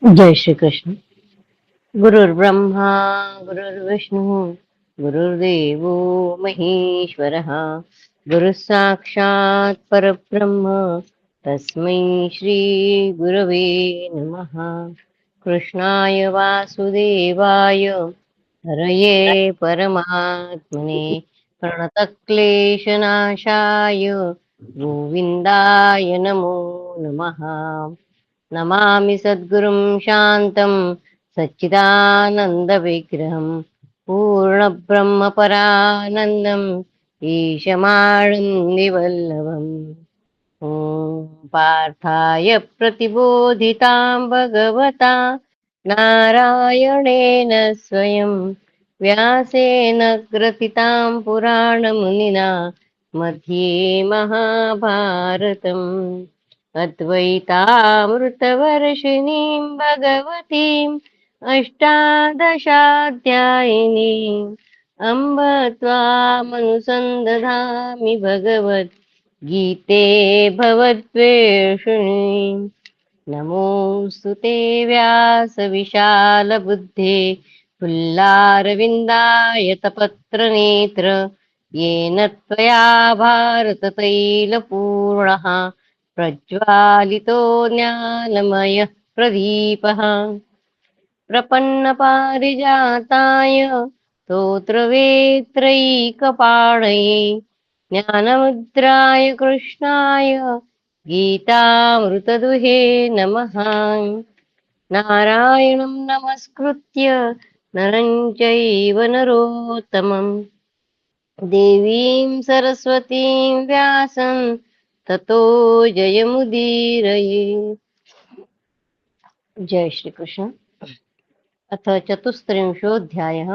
जय श्री कृष्ण। गुरुर्ब्रह्मा गुरुर्विष्णु गुरुर्देवो महेश्वरः। गुरुः साक्षात् परब्रह्म तस्मै श्री गुरवे नमः। कृष्णाय वासुदेवाय हरये परमात्मने प्रणतक्लेशनाशाय गोविन्दाय नमो नमः। नमामि सद्गुरुं शान्तं सच्चिदानन्दविग्रहं पूर्णब्रह्मपरानन्दम् ईशमानन्दिवल्लभम्। ॐ पार्थाय प्रतिबोधितां भगवता नारायणेन स्वयं व्यासेन ग्रथितां पुराणमुनिना मध्ये महाभारतम् अद्वैतामृतवर्षिणीं भगवतीम् अष्टादशाध्यायिनीम् अम्ब त्वामनुसन्दधामि भगवद्गीते भवद्वेषिणीम्। नमोऽस्तु ते व्यासविशालबुद्धे फुल्लारविन्दायतपत्रनेत्र येन त्वया भारततैलपूर्णः प्रज्वालितो ज्ञानमयः प्रदीपः। प्रपन्नपारिजाताय स्तोत्रवेत्रैकपाणये ज्ञानमुद्राय कृष्णाय गीतामृतदुहे नमः। नारायणं नमस्कृत्य नरं चैव नरोत्तमम् देवीं सरस्वतीं व्यासं ततो जयमुदीरये। जय श्री कृष्ण। अथ चतुस्त्रिंशोऽध्यायः।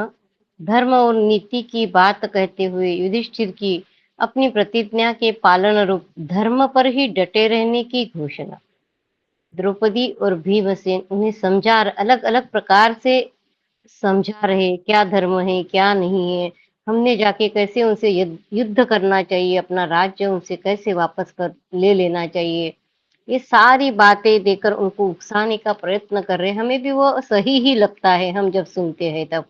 धर्म और नीति की बात कहते हुए युधिष्ठिर की अपनी प्रतिज्ञा के पालन रूप धर्म पर ही डटे रहने की घोषणा। द्रौपदी और भीमसेन उन्हें समझा अलग अलग प्रकार से समझा रहे क्या धर्म है क्या नहीं है, हमने जाके कैसे उनसे युद्ध करना चाहिए, अपना राज्य उनसे कैसे वापस कर ले लेना चाहिए। ये सारी बातें देकर उनको उकसाने का प्रयत्न कर रहे हैं। हमें भी वो सही ही लगता है हम जब सुनते हैं तब,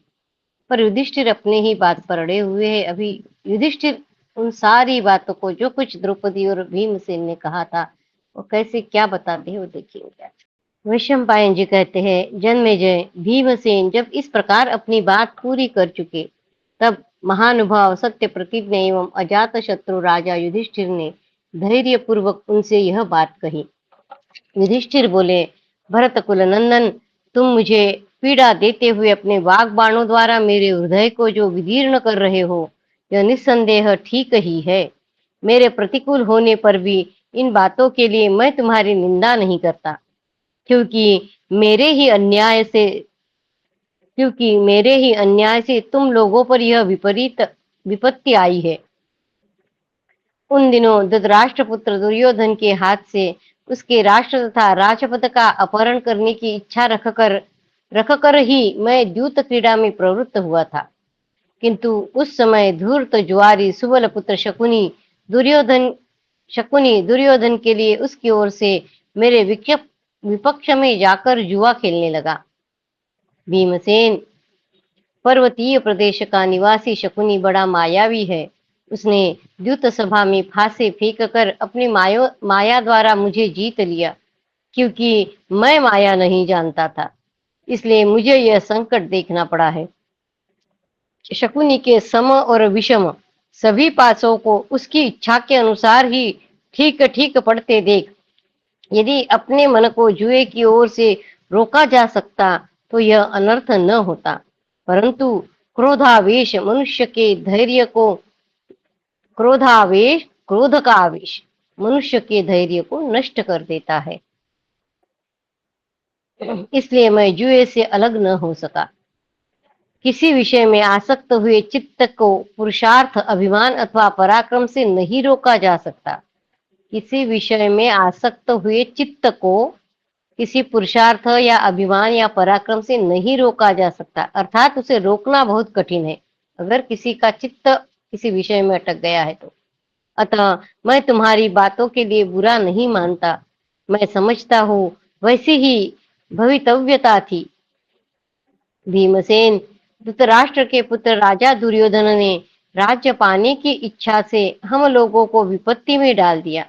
पर युधिष्ठिर अपने ही बात पर अड़े हुए हैं। अभी युधिष्ठिर उन सारी बातों को जो कुछ द्रौपदी और भीमसेन ने कहा था वो कैसे क्या बताते हैं वो देखेंगे। वैशंपायन जी कहते हैं, जन्मेजय भीमसेन जब इस प्रकार अपनी बात पूरी कर चुके तब महानुभाव सत्य प्रतिज्ञ एवं अजात शत्रु राजा युधिष्ठिर ने धैर्य पूर्वक उनसे यह बात कही। युधिष्ठिर बोले, भरत कुल नंदन, तुम मुझे पीड़ा देते हुए अपने वाग बाणों द्वारा मेरे हृदय को जो विदीर्ण कर रहे हो यह निस्संदेह ठीक ही है। मेरे प्रतिकूल होने पर भी इन बातों के लिए मैं तुम्हारी निंदा नहीं करता, क्योंकि मेरे ही अन्याय से तुम लोगों पर यह विपरीत विपत्ति आई है। उन दिनों धृतराष्ट्र पुत्र दुर्योधन के हाथ से उसके राष्ट्र तथा राजपद का अपहरण करने की इच्छा रखकर ही मैं द्यूत क्रीड़ा में प्रवृत्त हुआ था, किंतु उस समय धूर्त ज्वारी सुबल पुत्र शकुनी दुर्योधन के लिए उसकी ओर से मेरे विपक्ष में जाकर जुआ खेलने लगा। भीमसेन, पर्वतीय प्रदेश का निवासी शकुनी बड़ा मायावी है। उसने द्यूत सभा में फांसे फेंक कर अपनी माया द्वारा मुझे जीत लिया। क्योंकि मैं माया नहीं जानता था, इसलिए मुझे यह संकट देखना पड़ा है। शकुनी के सम और विषम सभी पासों को उसकी इच्छा के अनुसार ही ठीक ठीक पढ़ते देख, यदि अपने मन को जुए की ओर से रोका जा सकता तो यह अनर्थ न होता, परंतु क्रोधावेश मनुष्य के धैर्य को क्रोध का आवेश मनुष्य के धैर्य को नष्ट कर देता है। इसलिए मैं जुए से अलग न हो सका। किसी विषय में आसक्त हुए चित्त को पुरुषार्थ, अभिमान अथवा पराक्रम से नहीं रोका जा सकता। किसी विषय में आसक्त हुए चित्त को किसी पुरुषार्थ या अभिमान या पराक्रम से नहीं रोका जा सकता, अर्थात उसे रोकना बहुत कठिन है अगर किसी का चित्त किसी विषय में अटक गया है तो। अतः मैं तुम्हारी बातों के लिए बुरा नहीं मानता। मैं समझता हूँ वैसे ही भवितव्यता थी। भीमसेन धृतराष्ट्र के पुत्र राजा दुर्योधन ने राज्य पाने की इच्छा से हम लोगों को विपत्ति में डाल दिया,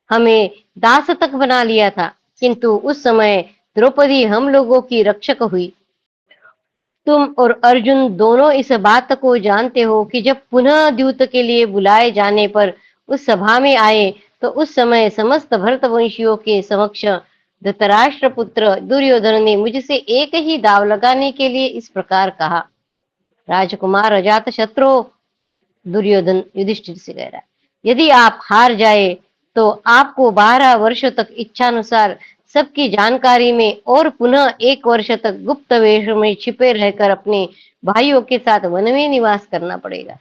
हमें दास तक बना लिया था। किंतु उस समय द्रौपदी हम लोगों की रक्षक हुई। तुम और अर्जुन दोनों इस बात को जानते हो कि जब पुनः द्यूत के लिए बुलाए जाने पर उस सभा में आए तो उस समय समस्त भरतवंशियों के समक्ष धृतराष्ट्र पुत्र दुर्योधन ने मुझसे एक ही दाव लगाने के लिए इस प्रकार कहा। राजकुमार अजात शत्रु, दुर्योधन युधिष्ठिर से कह रहा है, यदि आप हार जाए तो आपको 12 वर्षों तक इच्छानुसार सबकी जानकारी में और पुनः 1 वर्ष तक गुप्त वेश में छिपे रहकर अपने भाइयों के साथ वन में निवास करना पड़ेगा।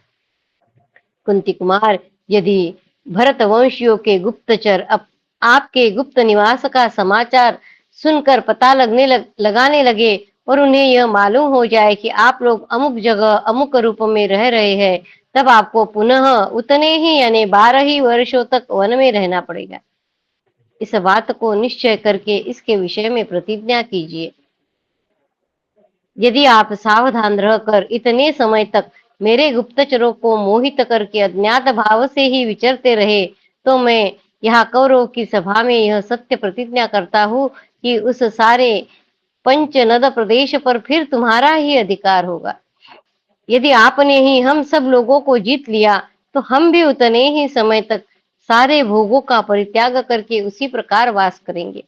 कुंती कुमार, यदि भरतवंशियों के गुप्तचर अब आपके गुप्त निवास का समाचार सुनकर पता लगाने लगे और उन्हें यह मालूम हो जाए कि आप लोग अमुक जगह अमुक रूप में रह रहे हैं, तब आपको पुनः उतने ही यानी 12 ही वर्षों तक वन में रहना पड़ेगा। इस बात को निश्चय करके इसके विषय में प्रतिज्ञा कीजिए। यदि आप सावधान रहकर इतने समय तक मेरे गुप्तचरों को मोहित करके अज्ञात भाव से ही विचरते रहे तो मैं यहाँ कौरवों की सभा में यह सत्य प्रतिज्ञा करता हूँ कि उस सारे पंचनद प्रदेश पर फिर तुम्हारा ही अधिकार होगा। यदि आपने ही हम सब लोगों को जीत लिया तो हम भी उतने ही समय तक सारे भोगों का परित्याग करके उसी प्रकार वास करेंगे।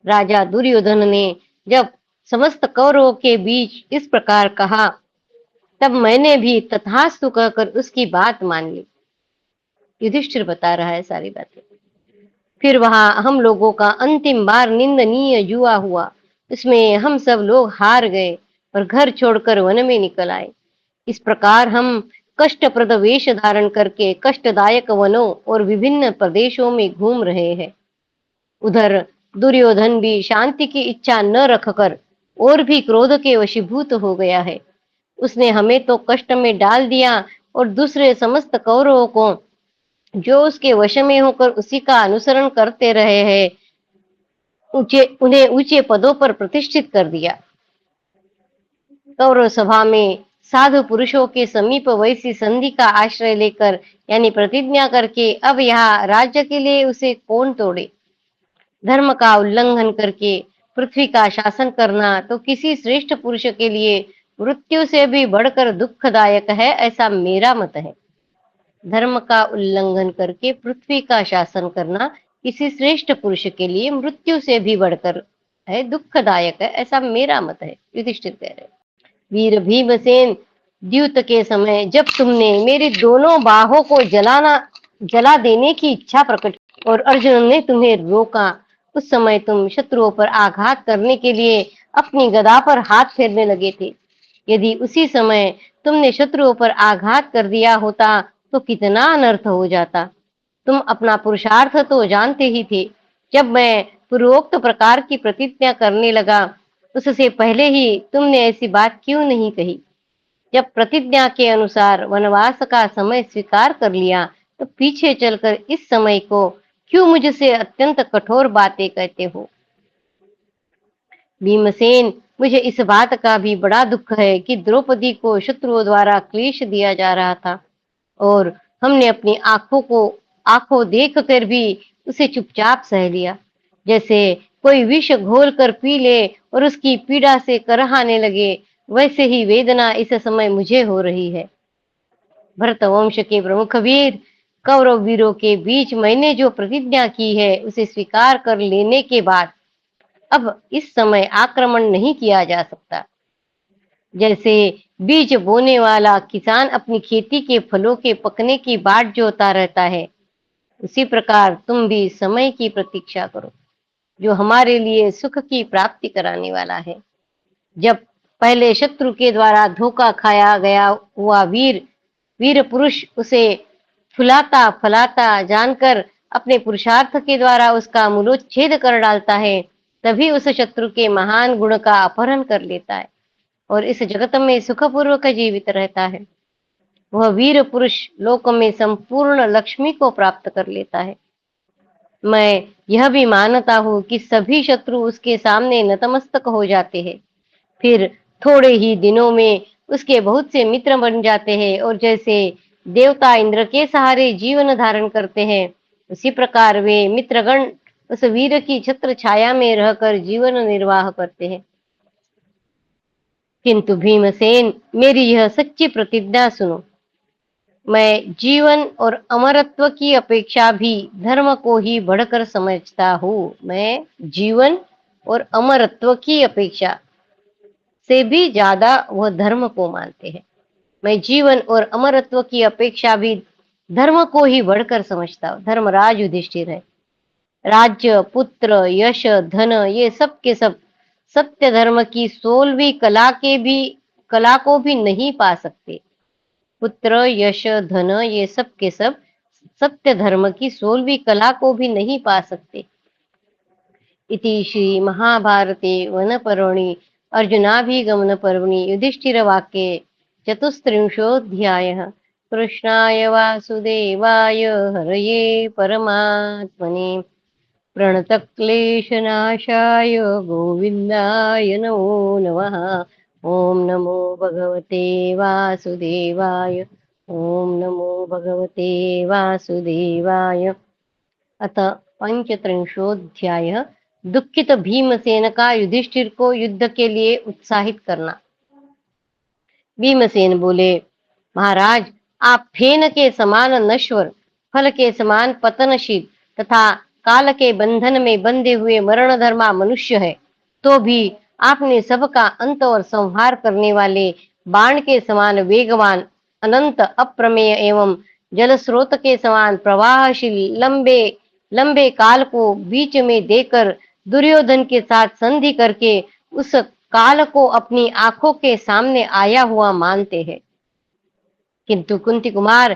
राजा दुर्योधन ने जब समस्त कौरवों के बीच इस प्रकार कहा तब मैंने भी तथास्तु कहकर उसकी बात मान ली। युधिष्ठिर बता रहा है सारी बातें। फिर वहां हम लोगों का अंतिम बार निंदनीय जुआ हुआ, इसमें हम सब लोग हार गए और घर छोड़कर वन में निकल आए। इस प्रकार हम कष्टप्रद वेश धारण करके कष्टदायक वनों और विभिन्न प्रदेशों में घूम रहे हैं। उधर दुर्योधन भी शांति की इच्छा न रखकर और भी क्रोध के वशीभूत हो गया है। उसने हमें तो कष्ट में डाल दिया और दूसरे समस्त कौरवों को जो उसके वश में होकर उसी का अनुसरण करते रहे हैं उन्हें ऊंचे पदों पर प्रतिष्ठित कर दिया। कौरव सभा में साधु पुरुषों के समीप वैसी संधि का आश्रय लेकर यानी प्रतिज्ञा करके अब यहाँ राज्य के लिए उसे कौन तोड़े। धर्म का उल्लंघन करके पृथ्वी का शासन करना तो किसी श्रेष्ठ पुरुष के लिए मृत्यु से भी बढ़कर दुखदायक है, ऐसा मेरा मत है। धर्म का उल्लंघन करके पृथ्वी का शासन करना किसी श्रेष्ठ पुरुष के लिए मृत्यु से भी बढ़कर है, दुखदायक है, ऐसा मेरा मत है। युधिष्ठिर कह रहे, वीर भीमसेन, द्यूत के समय जब तुमने मेरी दोनों बाहों को जला देने की इच्छा प्रकट और अर्जुन ने तुम्हें रोका, उस समय तुम शत्रुओं पर आघात करने के लिए अपनी गदा पर हाथ फेरने लगे थे। यदि उसी समय तुमने शत्रुओं पर आघात कर दिया होता तो कितना अनर्थ हो जाता। तुम अपना पुरुषार्थ तो जानते ही थे। जब मैं पूर्वोक्त प्रकार की प्रतिज्ञा करने लगा उससे पहले ही तुमने ऐसी बात क्यों नहीं कही। जब प्रतिज्ञा के अनुसार वनवास का समय स्वीकार कर लिया तो पीछे चलकर इस समय को क्यों मुझसे अत्यंत कठोर बातें कहते हो। भीमसेन, मुझे इस बात का भी बड़ा दुख है कि द्रौपदी को शत्रुओं द्वारा क्लेश दिया जा रहा था और हमने अपनी आंखों देख कर भी उसे चुपचाप सह लिया। जैसे कोई विष घोल कर पी ले और उसकी पीड़ा से करहाने लगे, वैसे ही वेदना इस समय मुझे हो रही है। भरतवंश के प्रमुख वीर कौरव वीरों के बीच मैंने जो प्रतिज्ञा की है उसे स्वीकार कर लेने के बाद अब इस समय आक्रमण नहीं किया जा सकता। जैसे बीज बोने वाला किसान अपनी खेती के फलों के पकने की बाट जोता रहता है, उसी प्रकार तुम भी समय की प्रतीक्षा करो जो हमारे लिए सुख की प्राप्ति कराने वाला है। जब पहले शत्रु के द्वारा धोखा खाया गया हुआ वीर पुरुष उसे फुलाता फलाता जानकर अपने पुरुषार्थ के द्वारा उसका मूलोच्छेद कर डालता है, तभी उस शत्रु के महान गुण का अपहरण कर लेता है और इस जगत में सुखपूर्वक जीवित रहता है। वह वीर पुरुष लोक में संपूर्ण लक्ष्मी को प्राप्त कर लेता है। मैं यह भी मानता हूँ कि सभी शत्रु उसके सामने नतमस्तक हो जाते हैं, फिर थोड़े ही दिनों में उसके बहुत से मित्र बन जाते हैं और जैसे देवता इंद्र के सहारे जीवन धारण करते हैं, उसी प्रकार वे मित्रगण उस वीर की छत्र छाया में रहकर जीवन निर्वाह करते हैं। किंतु भीमसेन, मेरी यह सच्ची प्रतिज्ञा सुनो। मैं जीवन और अमरत्व की अपेक्षा भी धर्म को ही बढ़कर समझता हूँ। मैं जीवन और अमरत्व की अपेक्षा से भी ज्यादा वह धर्म को मानते हैं। मैं जीवन और अमरत्व की अपेक्षा भी धर्म को ही बढ़कर समझता हूँ। धर्मराज युधिष्ठिर है। राज्य, पुत्र, यश, धन, ये सब के सब सत्य धर्म की 16वीं कला को भी नहीं पा सकते। पुत्र, यश, धन, ये सब के सब सत्य धर्म की 16वीं कला को भी नहीं पा सकते। इति श्री महाभारते वनपर्वणि अर्जुनाभिगमनपर्वणि युधिष्ठिरवाक्ये चतुस्त्रिंशोऽध्यायः। कृष्णाय वासुदेवाय हरये परमात्मने प्रणतक्लेशनाशाय गोविन्दाय नमो नमः। ॐ नमो भगवते वासुदेवाय। ॐ नमो भगवते वासुदेवाय। अथ पंचत्रिंशोऽध्यायः। दुखित भीमसेन का युधिष्ठिर को युद्ध के लिए उत्साहित करना। भीमसेन बोले, महाराज, आप फेन के समान नश्वर, फल के समान पतनशील तथा काल के बंधन में बंधे हुए मरणधर्मा मनुष्य है, तो भी आपने सबका अंत और संहार करने वाले बाण के समान वेगवान, अनंत, अप्रमेय एवं जल स्रोत के समान प्रवाहशील लंबे लंबे काल को बीच में देकर दुर्योधन के साथ संधि करके उस काल को अपनी आंखों के सामने आया हुआ मानते हैं। किंतु कुंती कुमार,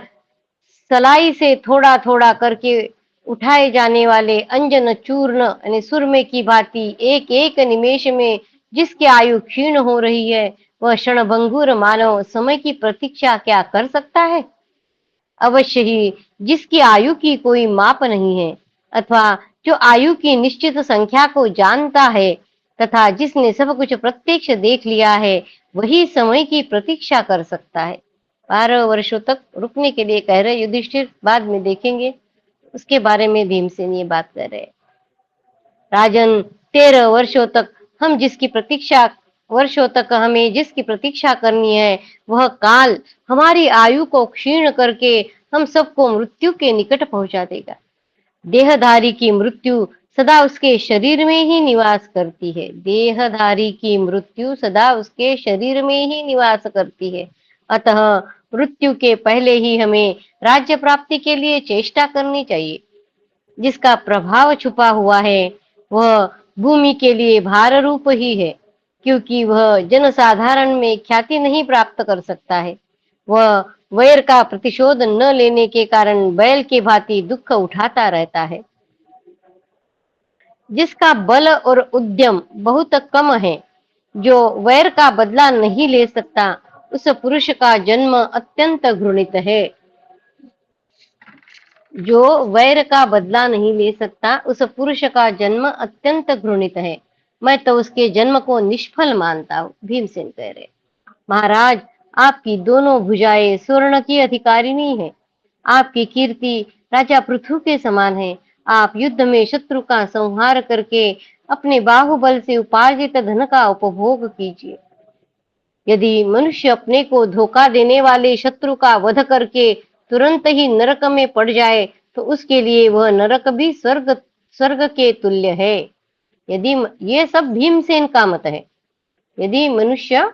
सलाई से थोड़ा थोड़ा करके उठाए जाने वाले अंजन चूर्ण यानी सुरमे की भांति एक एक निमेष में जिसकी आयु क्षीण हो रही है, वह क्षणभंगुर मानव समय की प्रतीक्षा क्या कर सकता है? अवश्य ही जिसकी आयु की कोई माप नहीं है, अथवा जो आयु की निश्चित संख्या को जानता है तथा जिसने सब कुछ प्रत्यक्ष देख लिया है, वही समय की प्रतीक्षा कर सकता है। 12 वर्षों तक रुकने के लिए कह रहे युधिष्ठिर, बाद में देखेंगे उसके बारे में भीमसेन ये बात कर रहे। राजन, 13 वर्षों तक हमें जिसकी प्रतीक्षा करनी है, वह काल हमारी आयु को क्षीण करके हम सबको मृत्यु के निकट पहुंचा देगा। देहधारी की मृत्यु सदा उसके शरीर में ही निवास करती है। देहधारी की मृत्यु सदा उसके शरीर में ही निवास करती है। अतः मृत्यु के पहले ही हमें राज्य प्राप्ति के लिए चेष्टा करनी चाहिए। जिसका प्रभाव छुपा हुआ है, वह भूमि के लिए भार रूप ही है, क्योंकि वह जनसाधारण में ख्याति नहीं प्राप्त कर सकता है। वह वैर का प्रतिशोध न लेने के कारण बैल की भांति दुख उठाता रहता है। जिसका बल और उद्यम बहुत कम है, जो वैर का बदला नहीं ले सकता, उस पुरुष का जन्म अत्यंत घृणित है। जो वैर का बदला नहीं ले सकता, उस पुरुष का जन्म अत्यंत घृणित है। मैं तो उसके जन्म को निष्फल मानता हूँ। भीमसेन कह रहे, महाराज, आपकी दोनों भुजाएं स्वर्ण की अधिकारिणी है। आपकी कीर्ति राजा पृथु के समान है। आप युद्ध में शत्रु का संहार करके अपने बाहुबल से उपार्जित धन का उपभोग कीजिए। यदि मनुष्य अपने को धोखा देने वाले शत्रु का वध करके तुरंत ही नरक में पड़ जाए, तो उसके लिए वह नरक भी स्वर्ग के तुल्य है। यदि ये सब भीमसेन का मत है, यदि मनुष्य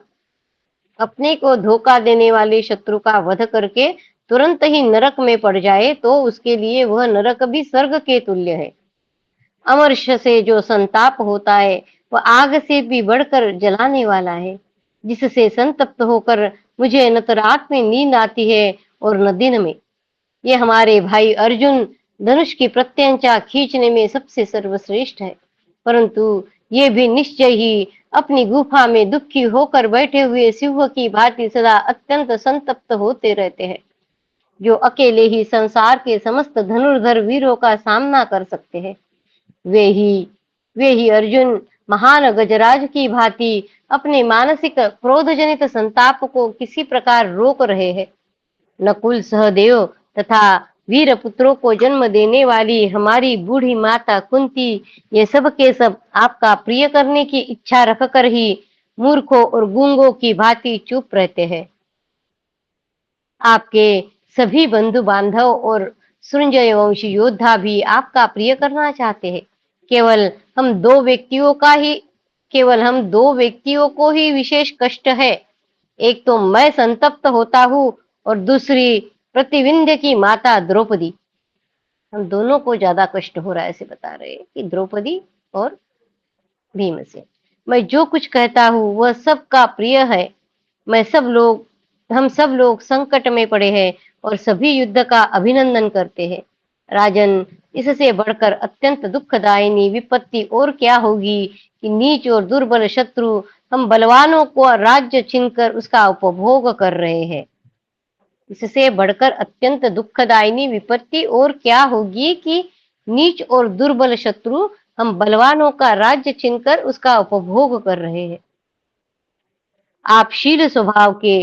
अपने को धोखा देने वाले शत्रु का वध करके तुरंत ही नरक में पड़ जाए, तो उसके लिए वह नरक भी स्वर्ग के तुल्य है। अमर्ष से जो संताप होता है, वह आग से भी बढ़कर जलाने वाला है, जिससे संतप्त होकर मुझे न तो रात में नींद आती है और न दिन में। ये हमारे भाई अर्जुन धनुष की प्रत्यंचा खींचने में सबसे सर्वश्रेष्ठ है, परंतु ये भी निश्चय ही अपनी गुफा में दुखी होकर बैठे हुए सिंह की भांति सदा अत्यंत संतप्त होते रहते हैं। जो अकेले ही संसार के समस्त धनुर्धर वीरों का सामना कर सकते हैं। वे ही वे ही अर्जुन महान गजराज की भांति अपने मानसिक क्रोधजनित संताप को किसी प्रकार रोक रहे हैं। नकुल, सहदेव तथा वीर पुत्रों को जन्म देने वाली हमारी बूढ़ी माता कुंती, ये सब के सब आपका प्रिय करने की इच्छा रखकर ही मूर्खों और गूंगों की भांति चुप रहते हैं। आपके सभी बंधु बांधव और सृंजय वंशी योद्धा भी आपका प्रिय करना चाहते हैं। केवल हम दो व्यक्तियों का ही केवल हम दो व्यक्तियों को ही विशेष कष्ट है। एक तो मैं संतप्त होता हूँ और दूसरी प्रतिविंध्य की माता द्रौपदी। हम दोनों को ज्यादा कष्ट हो रहा है, ऐसे बता रहे हैं कि द्रौपदी और भीमसेन। मैं जो कुछ कहता हूँ वह सबका प्रिय है। हम सब लोग संकट में पड़े हैं और सभी युद्ध का अभिनंदन करते हैं। राजन, इससे बढ़कर अत्यंत दुखदायिनी विपत्ति और क्या होगी कि नीच और दुर्बल शत्रु हम बलवानों को राज्य छीनकर उसका उपभोग कर रहे हैं। इससे बढ़कर अत्यंत दुखदायिनी विपत्ति और क्या होगी कि नीच और दुर्बल शत्रु हम बलवानों का राज्य छीनकर उसका उपभोग कर रहे हैं। आप शील स्वभाव के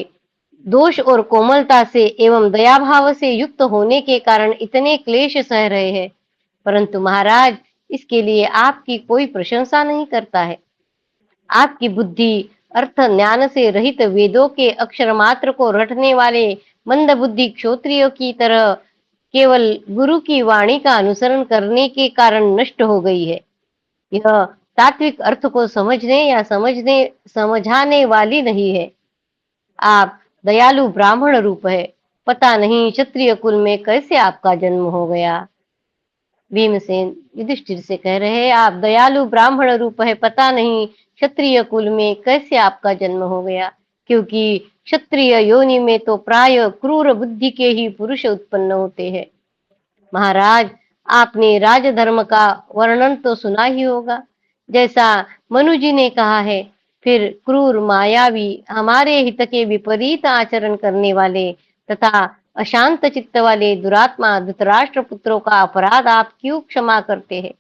दोष और कोमलता से एवं दया भाव से युक्त होने के कारण इतने क्लेश सह रहे हैं, परंतु महाराज, इसके लिए आपकी कोई प्रशंसा नहीं करता है। आपकी बुद्धि अर्थ ज्ञान से रहित वेदों के अक्षर मात्र को रटने वाले मंद बुद्धि क्षत्रियों की तरह केवल गुरु की वाणी का अनुसरण करने के कारण नष्ट हो गई है। यह तात्विक अर्थ को समझने या समझाने वाली नहीं है। आप दयालु ब्राह्मण रूप है, पता नहीं क्षत्रिय कुल में कैसे आपका जन्म हो गया। भीमसेन युधिष्ठिर से कह रहे हैं, आप दयालु ब्राह्मण रूप है, पता नहीं क्षत्रिय कुल में कैसे आपका जन्म हो गया, क्योंकि क्षत्रिय योनि में तो प्राय क्रूर बुद्धि के ही पुरुष उत्पन्न होते हैं। महाराज, आपने राजधर्म का वर्णन तो सुना ही होगा। जैसा मनु जी ने कहा है, फिर क्रूर, मायावी, हमारे हित के विपरीत आचरण करने वाले तथा अशांत चित्त वाले दुरात्मा धृतराष्ट्र पुत्रों का अपराध आप क्यों क्षमा करते हैं?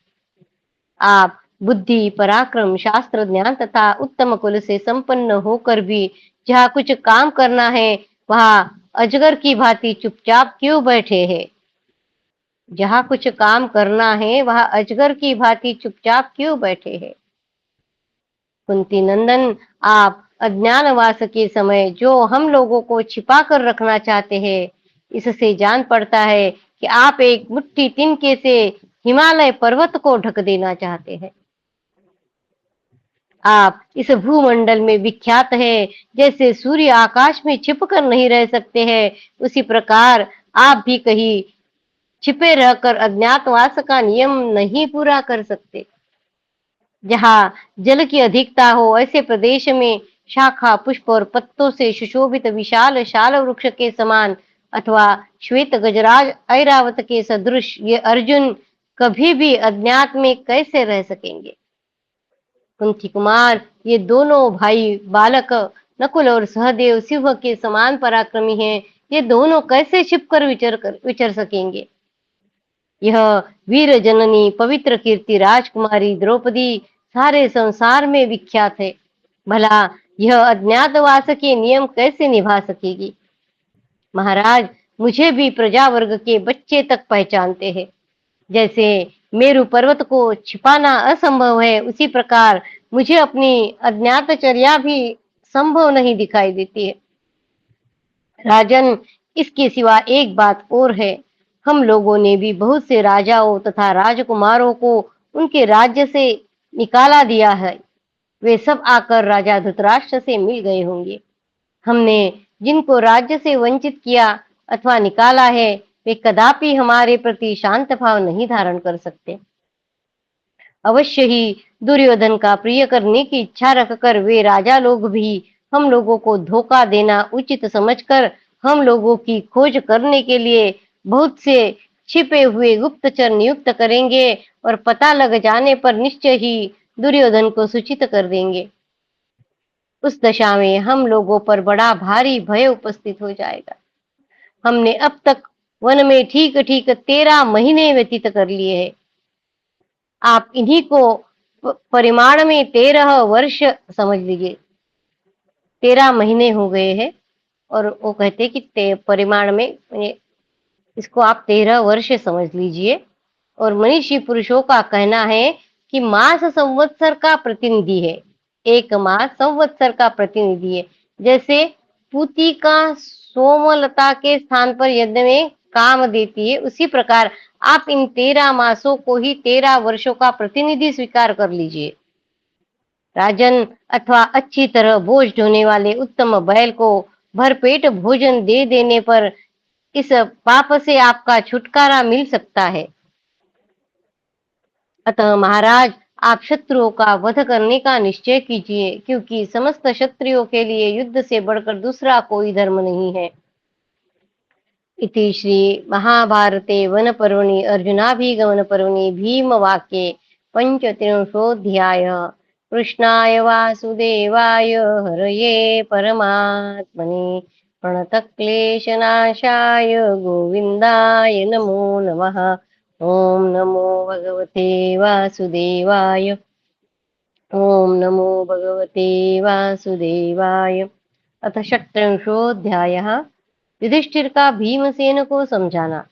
आप बुद्धि, पराक्रम, शास्त्र ज्ञान तथा उत्तम कुल से संपन्न होकर भी जहाँ कुछ काम करना है वहाँ अजगर की भांति चुपचाप क्यों बैठे हैं? जहाँ कुछ काम करना है वहाँ अजगर की भांति चुपचाप क्यों बैठे हैं? कुंती नंदन, आप अज्ञानवास के समय जो हम लोगों को छिपा कर रखना चाहते हैं, इससे जान पड़ता है कि आप एक मुट्ठी तिनके से हिमालय पर्वत को ढक देना चाहते हैं। आप इस भूमंडल में विख्यात है। जैसे सूर्य आकाश में छिपकर नहीं रह सकते हैं, उसी प्रकार आप भी कहीं छिपे रहकर अज्ञातवास का नियम नहीं पूरा कर सकते। जहाँ जल की अधिकता हो, ऐसे प्रदेश में शाखा, पुष्प और पत्तों से सुशोभित विशाल शाल वृक्ष के समान अथवा श्वेत गजराज ऐरावत के सदृश ये अर्जुन कभी भी अज्ञात में कैसे रह सकेंगे? कुंती कुमार, ये दोनों भाई बालक नकुल और सहदेव सिंह के समान पराक्रमी हैं। ये दोनों कैसे छिपकर विचर सकेंगे? यह वीर जननी पवित्र कीर्ति राजकुमारी द्रौपदी सारे संसार में विख्यात है। भला यह अज्ञातवास के नियम कैसे निभा सकेगी? महाराज, मुझे भी प्रजा वर्ग के बच्चे तक पहचानते हैं। जैसे मेरु पर्वत को छिपाना असंभव है, उसी प्रकार मुझे अपनी अज्ञातचर्या भी संभव नहीं दिखाई देती है। राजन, इसके सिवा एक बात और है। हम लोगों ने भी बहुत से राजाओं तथा राजकुमारों को उनके राज्य से निकाला दिया है। वे सब आकर राजा धृतराष्ट्र से मिल गए होंगे। हमने जिनको राज्य से वंचित किया अथवा निकाला है, वे कदापि हमारे प्रति शांत भाव नहीं धारण कर सकते। अवश्य ही दुर्योधन का प्रिय करने की इच्छा रखकर वे राजा लोग भी हम लोगों को धोखा देना उचित समझकर हम लोगों की खोज करने के लिए बहुत से छिपे हुए गुप्तचर नियुक्त करेंगे और पता लग जाने पर निश्चय ही दुर्योधन को सूचित कर देंगे। उस दशा में हम लोगों पर बड़ा भारी भय उपस्थित हो जाएगा। हमने अब तक वन में ठीक ठीक 13 महीने व्यतीत कर लिए हैं। आप इन्हीं को परिमाण में 13 वर्ष समझ लीजिए। 13 महीने हो गए हैं और वो कहते हैं कि परिमाण में इसको आप 13 वर्ष समझ लीजिए। और मनीषी पुरुषों का कहना है कि मास संवत्सर का प्रतिनिधि है। एक मास संवत्सर का प्रतिनिधि है। जैसे पूती का सोमलता के स्थान पर यज्ञ में काम देती है, उसी प्रकार आप इन 13 मासों को ही 13 वर्षों का प्रतिनिधि स्वीकार कर लीजिए। राजन अथवा अच्छी तरह बोझ ढोने वाले उत्तम बैल को भरपेट भोजन दे देने पर इस पाप से आपका छुटकारा मिल सकता है। अतः महाराज, आप शत्रुओं का वध करने का निश्चय कीजिए, क्योंकि समस्त क्षत्रियों के लिए युद्ध से बढ़कर दूसरा कोई धर्म नहीं है। इति श्री महाभारते वन पर्वणि अर्जुनाभिगमन पर्वणि भीमवाक्ये पंचत्रिंशोऽध्यायः। कृष्णाय वासुदेवाय हरये परमात्मने प्रणतक्लेशनाशाय गोविन्दाय नमो नमः। ओम नमो भगवते वासुदेवाय। ओम नमो भगवते वासुदेवाय। अथ षट्त्रिंशोऽध्यायः। युधिष्ठिर का भीमसेन को समझाना।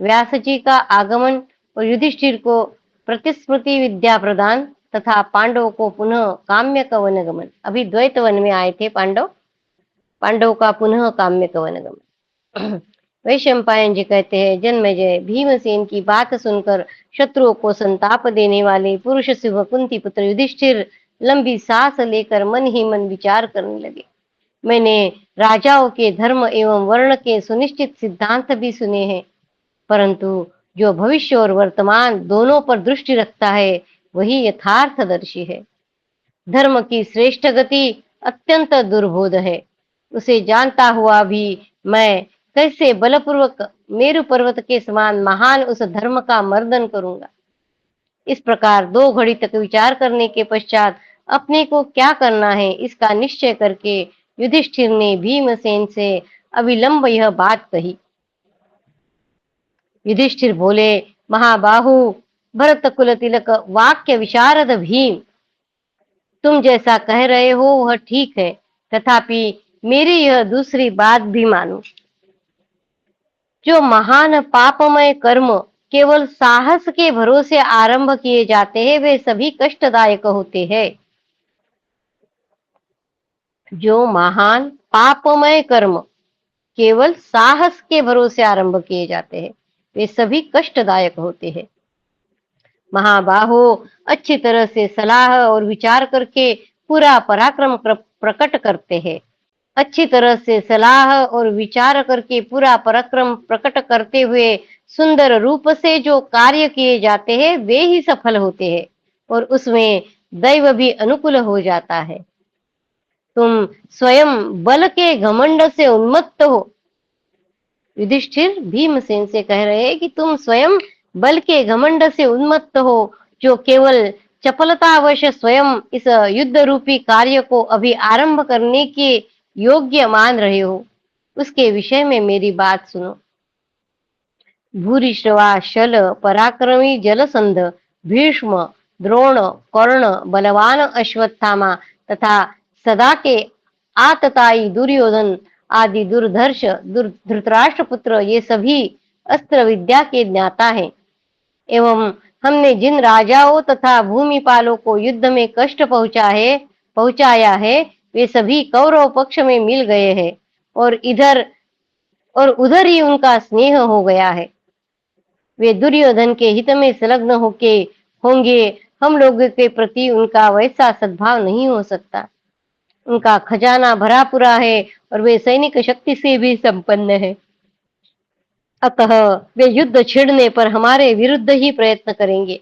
व्यास जी का आगमन और युधिष्ठिर को प्रतिस्मृति विद्या प्रदान तथा पांडवों को पुनः काम्य का वनगमन। अभी द्वैत वन में आए थे पांडव, पांडव का पुनः काम्य का वनगमन। वैशंपायन जी कहते हैं, जन्मेजय भीमसेन की बात सुनकर शत्रुओं को संताप देने वाले पुरुष सिंह कुंती पुत्र युधिष्ठिर लंबी सांस लेकर मन ही मन विचार करने लगे। मैंने राजाओं के धर्म एवं वर्ण के सुनिश्चित सिद्धांत भी सुने हैं, परंतु जो भविष्य और वर्तमान दोनों पर दृष्टि रखता है वही यथार्थदर्शी है। धर्म की श्रेष्ठ गति अत्यंत दुर्बोध है। उसे जानता हुआ भी मैं कैसे बलपूर्वक मेरु पर्वत के समान महान उस धर्म का मर्दन करूंगा। इस प्रकार 2 घड़ी तक विचार करने के पश्चात अपने को क्या करना है इसका निश्चय करके युधिष्ठिर ने भीमसेन से अविलंब यह बात कही। युधिष्ठिर बोले, महाबाहु भरत कुल तिलक वाक्य विशारद भीम, तुम जैसा कह रहे हो वह ठीक है, तथापि मेरी यह दूसरी बात भी मानो। जो महान पापमय कर्म केवल साहस के भरोसे आरंभ किए जाते हैं वे सभी कष्टदायक होते हैं। जो महान पापमय कर्म केवल साहस के भरोसे आरंभ किए जाते हैं वे सभी कष्टदायक होते हैं। महाबाहो, अच्छी तरह से सलाह और विचार करके पूरा पराक्रम प्रकट करते हैं। अच्छी तरह से सलाह और विचार करके पूरा पराक्रम प्रकट करते हुए सुंदर रूप से जो कार्य किए जाते हैं वे ही सफल होते हैं और उसमें दैव भी अनुकूल हो जाता है। तुम स्वयं बल के घमंड से उन्मत्त हो। युधिष्ठिर भीमसेन से कह रहे हैं कि तुम स्वयं बल के घमंड से उन्मत्त हो, जो केवल चपलतावश स्वयं इस युद्ध रूपी कार्य को अभी आरंभ करने के योग्य मान रहे हो, उसके विषय में मेरी बात सुनो। भूरिश्रवा शल पराक्रमी जलसंध भीष्म द्रोण कर्ण बलवान अश्वत्थामा तथा सदा के आतताई दुर्योधन आदि दुर्धर्ष धृतराष्ट्र पुत्र ये सभी अस्त्र विद्या के ज्ञाता हैं। एवं हमने जिन राजाओं तथा भूमिपालों को युद्ध में कष्ट पहुंचाया है वे सभी कौरव पक्ष में मिल गए हैं और और उधर ही उनका स्नेह हो गया है। वे दुर्योधन के हित में संलग्न होंगे। हम लोगों के प्रति उनका वैसा सद्भाव नहीं हो सकता। उनका खजाना भरा पूरा है और वे सैनिक शक्ति से भी संपन्न है। अतः वे युद्ध छेड़ने पर हमारे विरुद्ध ही प्रयत्न करेंगे।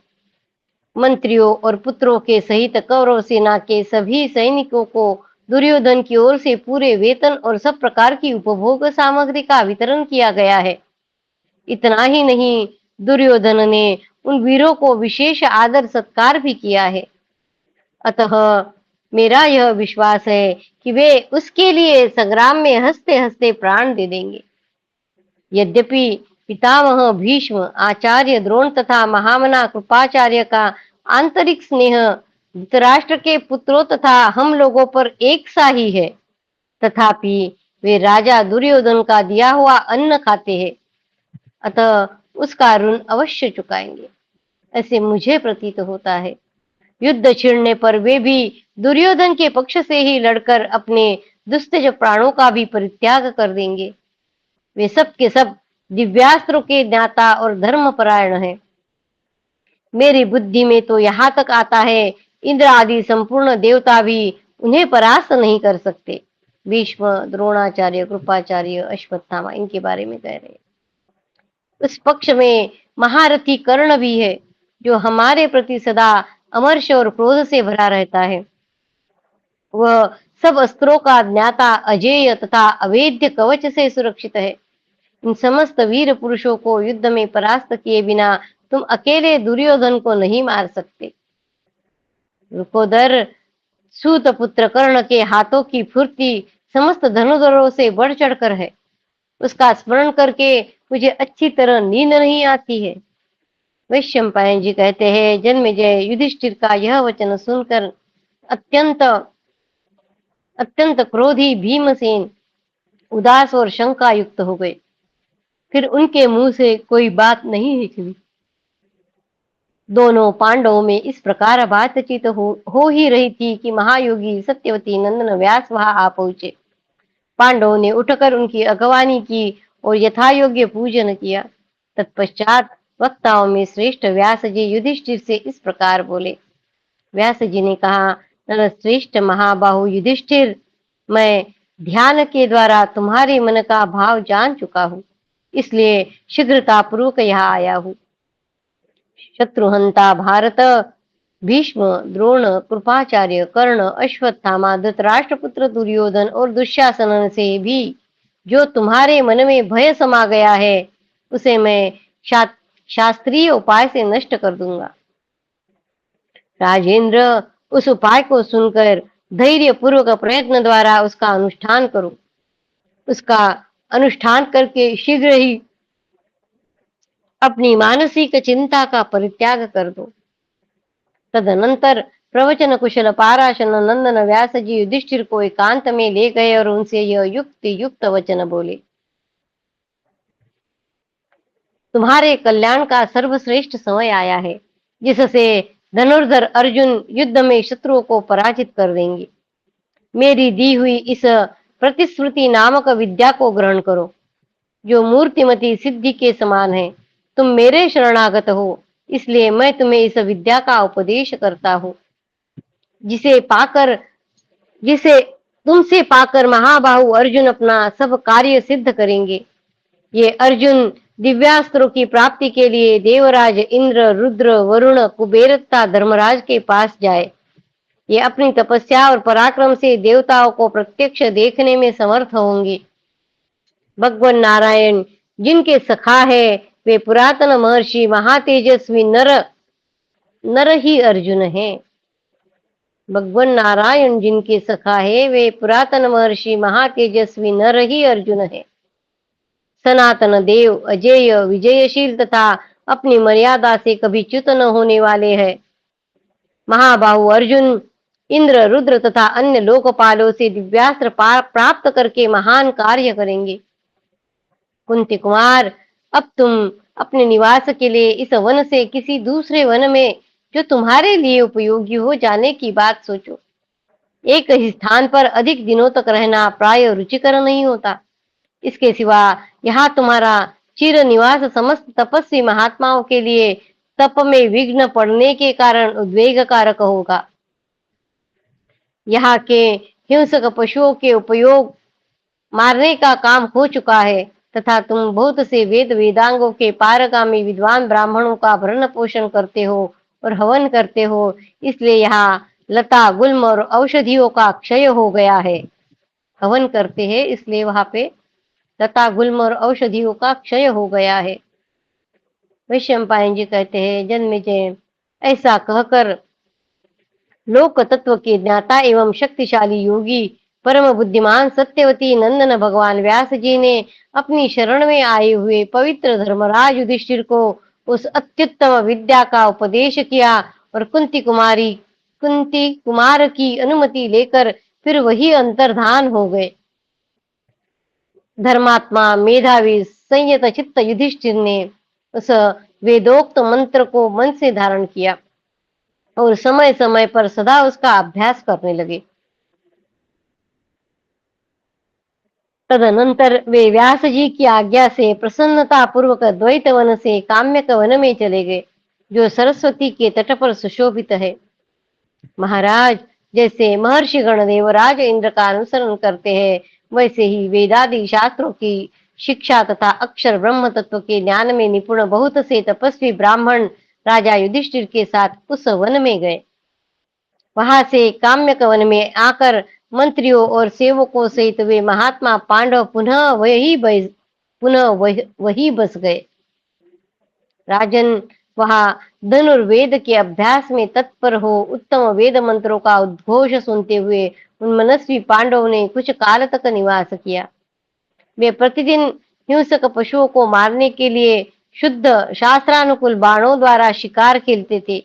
मंत्रियों और पुत्रों के सहित कौरव सेना के सभी सैनिकों को दुर्योधन की ओर से पूरे वेतन और सब प्रकार की उपभोग सामग्री का वितरण किया गया है। इतना ही नहीं, दुर्योधन ने उन वीरों को विशेष आदर सत्कार भी किया है। अतः मेरा यह विश्वास है कि वे उसके लिए संग्राम में हंसते हंसते प्राण दे देंगे। यद्यपि पितामह भीष्म, आचार्य द्रोण तथा महामना कृपाचार्य का आंतरिक स्नेह धृतराष्ट्र के पुत्रों तथा हम लोगों पर एक सा ही है। तथापि वे राजा दुर्योधन का दिया हुआ अन्न खाते हैं, अतः उसका ऋण अवश्य चुकाएंगे, ऐसे मुझे प्रतीत होता है। युद्ध छिड़ने पर वे भी दुर्योधन के पक्ष से ही लड़कर अपने दुस्तेज प्राणों का भी परित्याग कर देंगे। वे सब के सब दिव्यास्त्रों के ज्ञाता और धर्मपरायण हैं। मेरी बुद्धि में तो यहाँ तक आता है, इंद्र आदि संपूर्ण देवता भी उन्हें परास्त नहीं कर सकते। भीष्म, द्रोणाचार्य, कृपाचार्य, अश्वत्थामा इनके बारे में कह रहे हैं। उस पक्ष में महारथी कर्ण भी है, जो हमारे प्रति सदा अमर्ष और क्रोध से भरा रहता है। वह सब अस्त्रों का ज्ञाता, अजेय तथा अवेद्य कवच से सुरक्षित है। इन समस्त वीर पुरुषों को युद्ध में परास्त किए बिना तुम अकेले दुर्योधन को नहीं मार सकते। रुकोदर, सूत पुत्र कर्ण के हाथों की फुर्ती समस्त धनुधरों से बढ़ चढ़कर है। उसका स्मरण करके मुझे अच्छी तरह नींद नहीं आती है। वैशंपायन जी कहते हैं, जन्मेजय युधिष्ठिर का यह वचन सुनकर अत्यंत अत्यंत क्रोधी भीमसेन उदास और शंका युक्त हो गए। फिर उनके मुंह से कोई बात नहीं निकली। दोनों पांडवों में इस प्रकार बातचीत हो ही रही थी कि महायोगी सत्यवती नंदन व्यास वहां आ पहुंचे। पांडवों ने उठकर उनकी अगवानी की और यथायोग्य पूजन किया। तत्पश्चात वक्ताओं में श्रेष्ठ व्यास जी युधिष्ठिर से इस प्रकार बोले। व्यास जी ने कहा, नरश्रेष्ठ महाबाहु युधिष्ठिर, मैं ध्यान के द्वारा तुम्हारे मन का भाव जान चुका हूँ, इसलिए शीघ्रता पूर्वक यहाँ आया हूँ। शत्रुहंता भारत, भीष्म, द्रोण, कृपाचार्य, कर्ण, अश्वत्थामा, धृतराष्ट्रपुत्र दुर्योधन और दुशासन से भी जो तुम्हारे मन में भय समा गया है, उसे मैं शास्त्रीय उपाय से नष्ट कर दूंगा। राजेंद्र, उस उपाय को सुनकर धैर्य पूर्वक प्रयत्न द्वारा उसका अनुष्ठान करो। उसका अनुष्ठान करके शीघ्र ही अपनी मानसिक चिंता का परित्याग कर दो। तदनंतर प्रवचन कुशल पाराशर नंदन व्यास जी युधिष्ठिर को एकांत में ले गए और उनसे यह युक्ति युक्त वचन बोले। तुम्हारे कल्याण का सर्वश्रेष्ठ समय आया है, जिससे धनुर्धर अर्जुन युद्ध में शत्रुओं को पराजित कर देंगे। मेरी दी हुई इस प्रतिश्रुति नामक विद्या को ग्रहण करो, जो मूर्तिमती सिद्धि के समान है। तुम मेरे शरणागत हो, इसलिए मैं तुम्हें इस विद्या का उपदेश करता हूँ, जिसे तुमसे पाकर महाबाहु अर्जुन अपना सब कार्य सिद्ध करेंगे। ये अर्जुन दिव्यास्त्रों की प्राप्ति के लिए देवराज इंद्र, रुद्र, वरुण, कुबेर तथा धर्मराज के पास जाए। ये अपनी तपस्या और पराक्रम से देवताओं को प्रत्यक्ष देखने में समर्थ होंगे। भगवान नारायण जिनके सखा है, वे पुरातन महर्षि महातेजस्वी नर ही अर्जुन है। भगवान नारायण जिनके सखा है, वे पुरातन महर्षि महातेजस्वी नर ही अर्जुन है। सनातन देव, अजेय, विजयशील तथा अपनी मर्यादा से कभी च्युत न होने वाले हैं। महाबाहु अर्जुन इंद्र, रुद्र तथा अन्य लोकपालों से दिव्यास्त्र प्राप्त करके महान कार्य करेंगे। कुंती कुमार, अब तुम अपने निवास के लिए इस वन से किसी दूसरे वन में जो तुम्हारे लिए उपयोगी हो जाने की बात सोचो। एक ही स्थान पर अधिक दिनों तक रहना प्राय रुचिकर नहीं होता। इसके सिवा यहाँ तुम्हारा चिर निवास समस्त तपस्वी महात्माओं के लिए तप में विघ्न पड़ने के कारण उद्वेग कारक होगा। यहाँ के हिंसक पशुओं के उपयोग मारने का काम हो चुका है तथा तुम बहुत से वेदांगों के पारगामी विद्वान ब्राह्मणों का भरण पोषण करते हो और हवन करते हो, इसलिए यहाँ लता गुल्म और औषधियों का क्षय हो गया है। हवन करते हैं इसलिए वहां पे लता गुल्म और औषधियों का क्षय हो गया है। वैशंपायन जी कहते हैं, जन्मेजय, ऐसा कहकर लोक तत्व के ज्ञाता एवं शक्तिशाली योगी परम बुद्धिमान सत्यवती नंदन भगवान व्यास जी ने अपनी शरण में आए हुए पवित्र धर्मराज युधिष्ठिर को उस अत्युत्तम विद्या का उपदेश किया और कुंती कुमार की अनुमति लेकर फिर वही अंतर्धान हो गए। धर्मात्मा मेधावी संयत चित्त युधिष्ठिर ने उस वेदोक्त मंत्र को मन से धारण किया और समय समय पर सदा उसका अभ्यास करने लगे। तदनंतर वे व्यास जी की आज्ञा से प्रसन्नता पूर्वक द्वैत वन से काम्यक वन में चले गए, जो सरस्वती के तट पर सुशोभित है। महाराज, जैसे महर्षि गणदेव राज इंद्र का अनुसरण करते हैं, वैसे ही वेदादि शास्त्रों की शिक्षा तथा अक्षर ब्रह्म तत्व के ज्ञान में निपुण बहुत से तपस्वी ब्राह्मण राजा युधिष्ठिर के साथ उस वन में गए। वहां से काम्यक वन में आकर मंत्रियों और सेवकों सहित वे महात्मा पांडव पुनः वही बस गए। राजन, वहां धनुर्वेद के अभ्यास में तत्पर हो उत्तम वेद मंत्रों का उद्घोष सुनते हुए उन मनस्वी पांडवों ने कुछ काल तक निवास किया। वे प्रतिदिन हिंसक पशुओं को मारने के लिए शुद्ध शास्त्रानुकूल बाणों द्वारा शिकार खेलते थे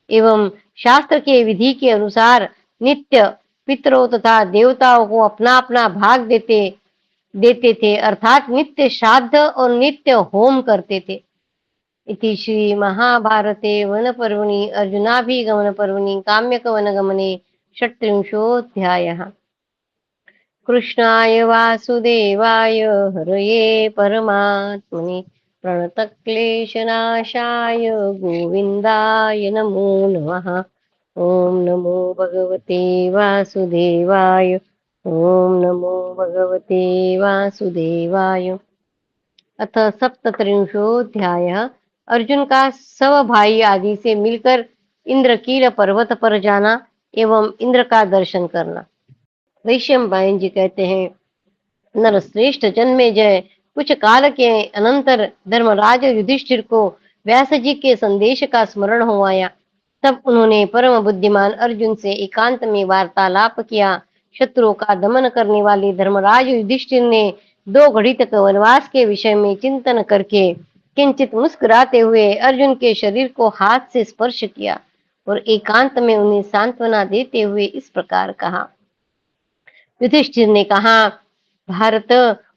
एवं शास्त्र के विधि के अनुसार नित्य पितरों तथा देवताओं को अपना अपना भाग देते देते थे, अर्थात नित्य श्राद्ध और नित्य होम करते थे। इति श्री महाभारते वनपर्वणि अर्जुनाभिगमन पर्वणि काम्यक वनगमने षट्त्रिंशोऽध्यायः। कृष्णाय वासुदेवाय हरये परमात्मने प्रणतक्लेशनाशाय गोविन्दाय नमो नमः। ॐ नमो भगवते वासुदेवाय। ॐ नमो भगवते वासुदेवाय। अथ सप्तत्रिंशोऽध्यायः। अर्जुन का सब भाई आदि से मिलकर इंद्रकील पर्वत पर जाना एवं इंद्र का दर्शन करना। वैशंपायन जी कहते हैं, नरश्रेष्ठ जन्मे जय। कुछ काल के अनंतर धर्मराज युधिष्ठिर को व्यास जी के संदेश का स्मरण हो आया। तब उन्होंने परम बुद्धिमान अर्जुन से एकांत में वार्तालाप किया। शत्रुओं का दमन करने वाले धर्मराज युधिष्ठिर ने 2 घड़ी तक वनवास के विषय में चिंतन करके किंचित मुस्कुराते हुए अर्जुन के शरीर को हाथ से स्पर्श किया और एकांत में उन्हें सांत्वना देते हुए इस प्रकार कहा। युधिष्ठिर ने कहा, भारत,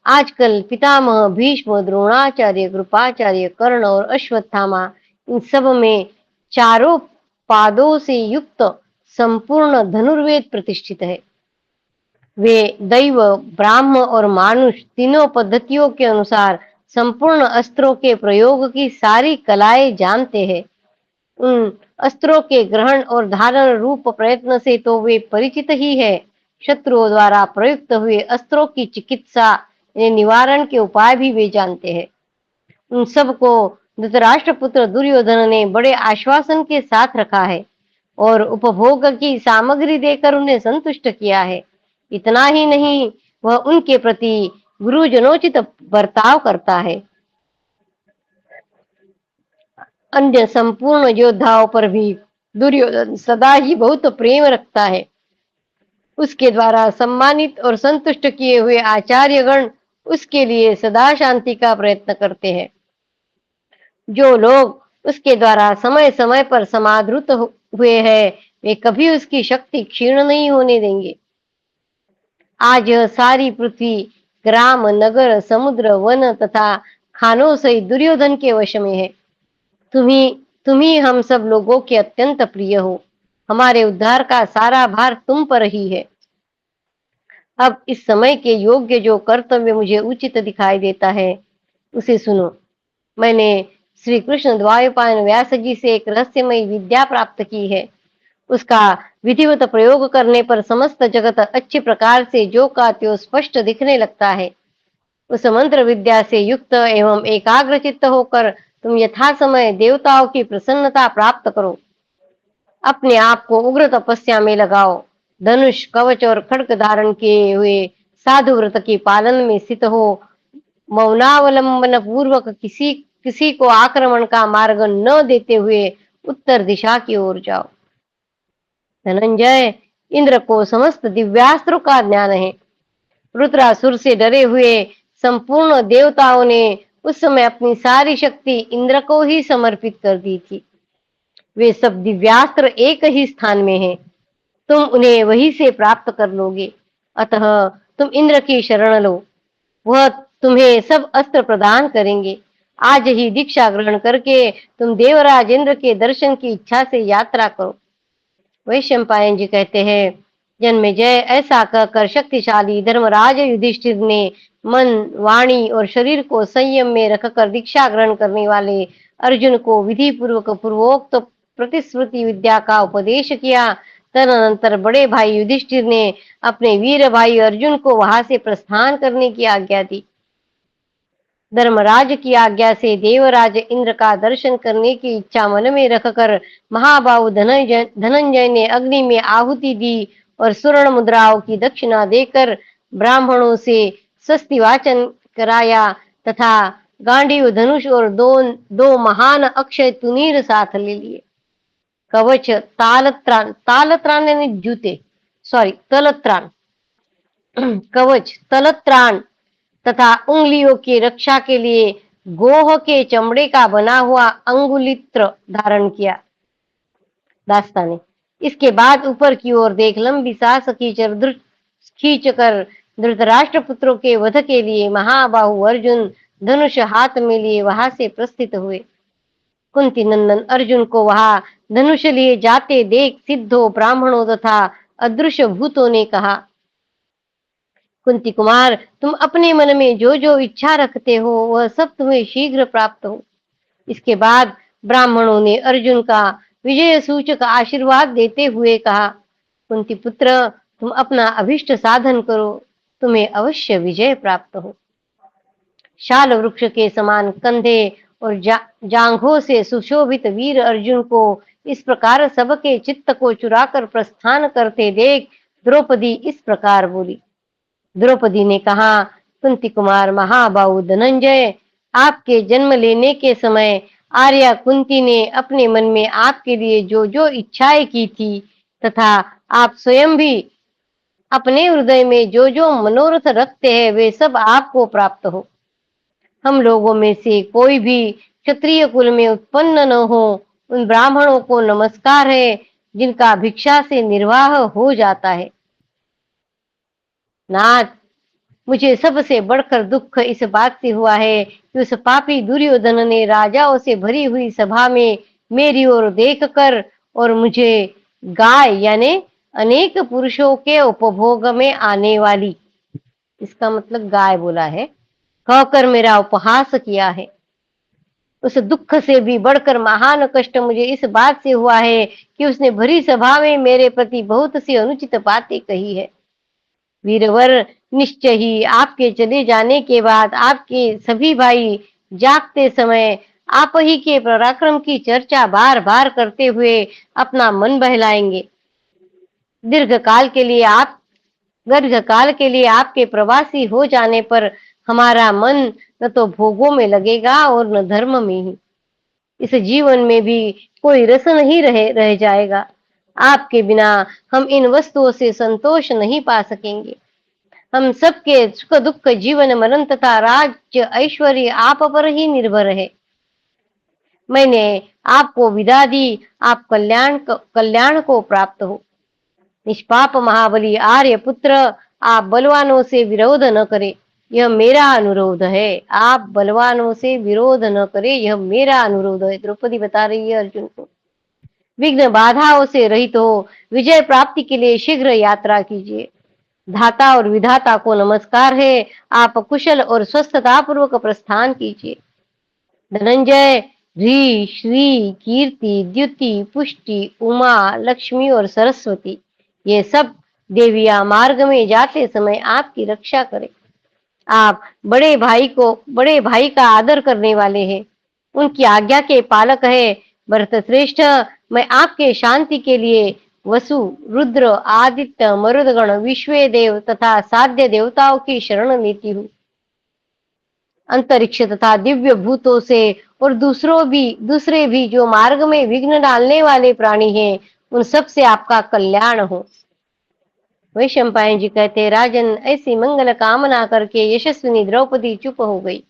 आजकल पितामह भीष्म, द्रोणाचार्य, कृपाचार्य, कर्ण और अश्वत्थामा, इन सब में चारों पादों से युक्त संपूर्ण धनुर्वेद प्रतिष्ठित है। वे दैव, ब्राह्म और मानुष तीनों पद्धतियों के अनुसार संपूर्ण अस्त्रों के प्रयोग की सारी कलाएं जानते हैं। उन अस्त्रों के ग्रहण और धारण रूप प्रयत्न से तो वे परिचित ही है। शत्रुओं द्वारा प्रयुक्त हुए अस्त्रों की चिकित्सा निवारण के उपाय भी वे जानते हैं। उन सबको धृतराष्ट्र पुत्र दुर्योधन ने बड़े आश्वासन के साथ रखा है और उपभोग की सामग्री देकर उन्हें संतुष्ट किया है। इतना ही नहीं, वह उनके प्रति गुरुजनोचित बर्ताव करता है। अन्य संपूर्ण योद्धाओं पर भी दुर्योधन सदा ही बहुत प्रेम रखता है। उसके द्वारा सम्मानित और संतुष्ट किए हुए आचार्यगण उसके लिए सदा शांति का प्रयत्न करते हैं। जो लोग उसके द्वारा समय समय पर समादृत हुए हैं, वे कभी उसकी शक्ति क्षीण नहीं होने देंगे। आज यह सारी पृथ्वी ग्राम, नगर, समुद्र, वन तथा खानों सहित दुर्योधन के वश में है। तुम ही हम सब लोगों के अत्यंत प्रिय हो। हमारे उद्धार का सारा भार तुम पर ही है। अब इस समय के योग्य जो कर्तव्य मुझे उचित दिखाई देता है, उसे सुनो। मैंने श्री कृष्ण द्वैपायन व्यास जी से एक रहस्यमय विद्या प्राप्त की है। उसका विधिवत प्रयोग करने पर समस्त जगत अच्छे प्रकार से जो का त्यों स्पष्ट दिखने लगता है। उस मंत्र विद्या से युक्त एवं एकाग्रचित्त होकर तुम यथा समय देवताओं की प्रसन्नता प्राप्त करो। अपने आप को उग्र तपस्या में लगाओ। धनुष, कवच और खड्ग धारण किए हुए साधु व्रत के पालन में स्थित हो। मौनावलंबन पूर्वक किसी किसी को आक्रमण का मार्ग न देते हुए उत्तर दिशा की ओर जाओ। धनंजय, इंद्र को समस्त दिव्यास्त्रों का ज्ञान है। रुद्रासुर से डरे हुए संपूर्ण देवताओं ने उस समय अपनी सारी शक्ति इंद्र को ही समर्पित कर दी थी। वे सब दिव्यास्त्र एक ही स्थान में हैं। तुम उन्हें वहीं से प्राप्त कर लोगे। अतः तुम इंद्र की शरण लो, वह तुम्हें सब अस्त्र प्रदान करेंगे। आज ही दीक्षा ग्रहण करके तुम देवराज इंद्र के दर्शन की इच्छा से यात्रा करो। वैशंपायन जी कहते हैं, जन्मेजय ऐसा कहकर शक्तिशाली धर्मराज युधिष्ठिर ने मन, वाणी और शरीर को संयम में रखकर दीक्षा ग्रहण करने वाले अर्जुन को विधि पूर्वक पूर्वोक्त प्रतिश्रुति विद्या का उपदेश किया। तदनंतर बड़े भाई युधिष्ठिर ने अपने वीर भाई अर्जुन को वहां से प्रस्थान करने की आज्ञा दी। धर्मराज की आज्ञा से देवराज इंद्र का दर्शन करने की इच्छा मन में रखकर महाबाहु धनंजय ने अग्नि में आहुति दी और स्वर्ण मुद्राओं की दक्षिणा देकर ब्राह्मणों से स्वस्ति वाचन कराया तथा गांडीव, धनुष और दो महान अक्षय तुनीर साथ ले लिए। कवच, तालत्राण यानी जूते, सॉरी तलत्राण, कवच, तलत्राण तथा उंगलियों की रक्षा के लिए गोह के चमड़े का बना हुआ अंगुलित्र धारण किया। दास्ता ने इसके बाद ऊपर की ओर देख लंबी सांस खींचकर धृतराष्ट्र पुत्रों के वध के लिए महाबाहु अर्जुन धनुष हाथ में लिए वहां से प्रस्थित हुए। कुंती नंदन अर्जुन को वहां धनुष लिए जाते देख सिद्धों, ब्राह्मणों तथा अदृश्य भूतों ने कहा, कुंती कुमार, तुम अपने मन में जो जो इच्छा रखते हो वह सब तुम्हें शीघ्र प्राप्त हो। इसके बाद ब्राह्मणों ने अर्जुन का विजय सूचक आशीर्वाद देते हुए कहा, कुंती पुत्र, तुम अपना अभिष्ट साधन करो, तुम्हें अवश्य विजय प्राप्त हो। शाल वृक्ष के समान कंधे और जांघों से सुशोभित वीर अर्जुन को इस प्रकार सबके चित्त को चुराकर प्रस्थान करते देख द्रौपदी इस प्रकार बोली। द्रौपदी ने कहा, कुंती कुमार महाबाहु धनंजय, आपके जन्म लेने के समय आर्या कुंती ने अपने मन में आपके लिए जो जो इच्छाएं की थी तथा आप स्वयं भी अपने हृदय में जो जो मनोरथ रखते हैं वे सब आपको प्राप्त हो। हम लोगों में से कोई भी क्षत्रिय कुल में उत्पन्न न हो, उन ब्राह्मणों को नमस्कार है जिनका भिक्षा से निर्वाह हो जाता है। नाथ, मुझे सबसे बढ़कर दुख इस बात से हुआ है कि उस पापी दुर्योधन ने राजाओं से भरी हुई सभा में मेरी ओर देखकर और मुझे गाय यानी अनेक पुरुषों के उपभोग में आने वाली, इसका मतलब गाय बोला है, कहकर मेरा उपहास किया है। उस दुख से भी बढ़कर महान कष्ट मुझे इस बात से हुआ है कि उसने भरी सभा में मेरे प्रति बहुत सी अनुचित बातें कही है। वीरवर, निश्चय ही आपके चले जाने के बाद आपके सभी भाई जागते समय आप ही के पराक्रम की चर्चा बार बार करते हुए अपना मन बहलाएंगे। दीर्घ काल के लिए आपके प्रवासी हो जाने पर हमारा मन न तो भोगों में लगेगा और न धर्म में ही। इस जीवन में भी कोई रस नहीं रह जाएगा। आपके बिना हम इन वस्तुओं से संतोष नहीं पा सकेंगे। हम सबके सुख दुख, जीवन मरण तथा राज्य ऐश्वर्य आप पर ही निर्भर है। मैंने आपको विदा दी, आप कल्याण को प्राप्त हो। निष्पाप महाबली आर्य पुत्र, आप बलवानों से विरोध न करें, यह मेरा अनुरोध है। आप बलवानों से विरोध न करें, यह मेरा अनुरोध है। द्रौपदी बता रही है अर्जुन को। विघ्न बाधाओं से रहित हो विजय प्राप्ति के लिए शीघ्र यात्रा कीजिए। धाता और विधाता को नमस्कार है, आप कुशल और स्वस्थता पूर्वक प्रस्थान कीजिए। धनंजय, री, श्री, कीर्ति, द्युति, पुष्टि, उमा, लक्ष्मी और सरस्वती, ये सब देवियां मार्ग में जाते समय आपकी रक्षा करें। आप बड़े भाई का आदर करने वाले हैं, उनकी आज्ञा के पालक है। भरत श्रेष्ठ, मैं आपके शांति के लिए वसु, रुद्र, आदित्य, मरुदगण, विश्वे देव तथा साध्य देवताओं की शरण लेती हूँ। अंतरिक्ष तथा दिव्य भूतों से और दूसरे भी जो मार्ग में विघ्न डालने वाले प्राणी हैं, उन सब से आपका कल्याण हो। वैशंपायन जी कहते, राजन, ऐसी मंगल कामना करके यशस्विनी द्रौपदी चुप हो गई।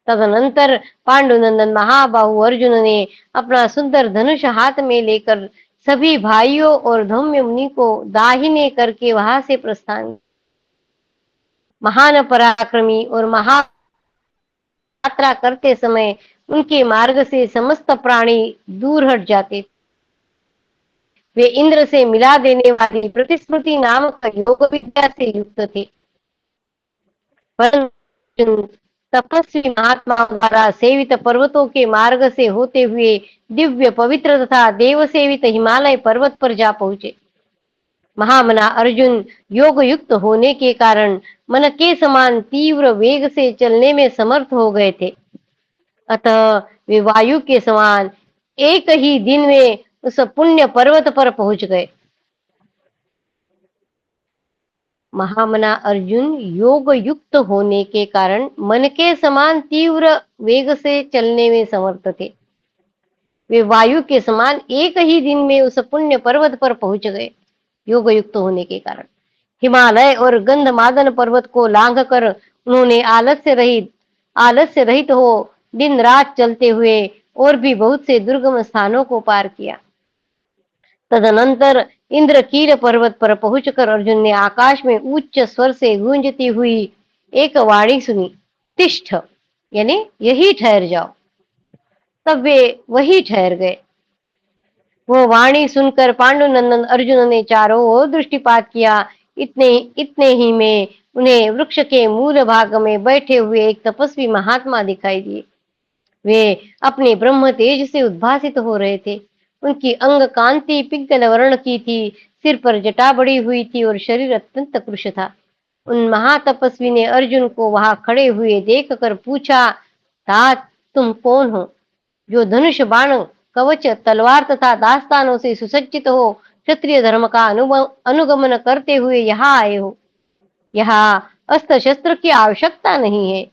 तदनंतर पांडुनंदन महाबाहु अर्जुन ने अपना सुंदर धनुष हाथ में लेकर सभी भाइयों और धौम्य मुनि को दाहिने करके वहां से प्रस्थान किया। महान पराक्रमी और महा यात्रा करते समय उनके मार्ग से समस्त प्राणी दूर हट जाते थे। वे इंद्र से मिला देने वाली प्रतिस्मृति नामक योग विद्या से युक्त थे। परंतु तपस्वी महात्माओं द्वारा सेवित पर्वतों के मार्ग से होते हुए दिव्य पवित्र तथा देव सेवित हिमालय पर्वत पर जा पहुंचे। महामना अर्जुन योग युक्त होने के कारण मन के समान तीव्र वेग से चलने में समर्थ हो गए थे। अतः वे वायु के समान एक ही दिन में उस पुण्य पर्वत पर पहुंच गए। महामना अर्जुन योग युक्त होने के कारण मन के समान तीव्र वेग से चलने में समर्थ थे। वे वायु के समान एक ही दिन में उस पुण्य पर्वत पर पहुंच गए, योग युक्त होने के कारण। हिमालय और गंधमादन पर्वत को लांघ कर उन्होंने आलस्य रहित हो दिन रात चलते हुए और भी बहुत से दुर्गम स्थानों को पार किया। तदनंतर इंद्रकील पर्वत पर पहुंचकर अर्जुन ने आकाश में उच्च स्वर से गूंजती हुई एक वाणी सुनी, तिष्ठ, यानी यही ठहर जाओ। तब वे वही ठहर गए। वो वाणी सुनकर पांडुनंदन अर्जुन ने चारों ओर दृष्टिपात किया। इतने इतने ही में उन्हें वृक्ष के मूल भाग में बैठे हुए एक तपस्वी महात्मा दिखाई दिए। वे अपने ब्रह्म तेज से उद्भासित हो रहे थे। उनकी अंग कांति पिंगल वर्ण की थी, सिर पर जटा बड़ी हुई थी और शरीर अत्यंत कृश था। उन महातपस्वी ने अर्जुन को वहां खड़े हुए देख कर पूछा, तात, तुम कौन हो, जो धनुष बाण कवच तलवार तथा दास्तानों से सुसज्जित हो क्षत्रिय धर्म का अनुगमन करते हुए यहाँ आए हो? यहाँ अस्त्र शस्त्र की आवश्यकता नहीं है।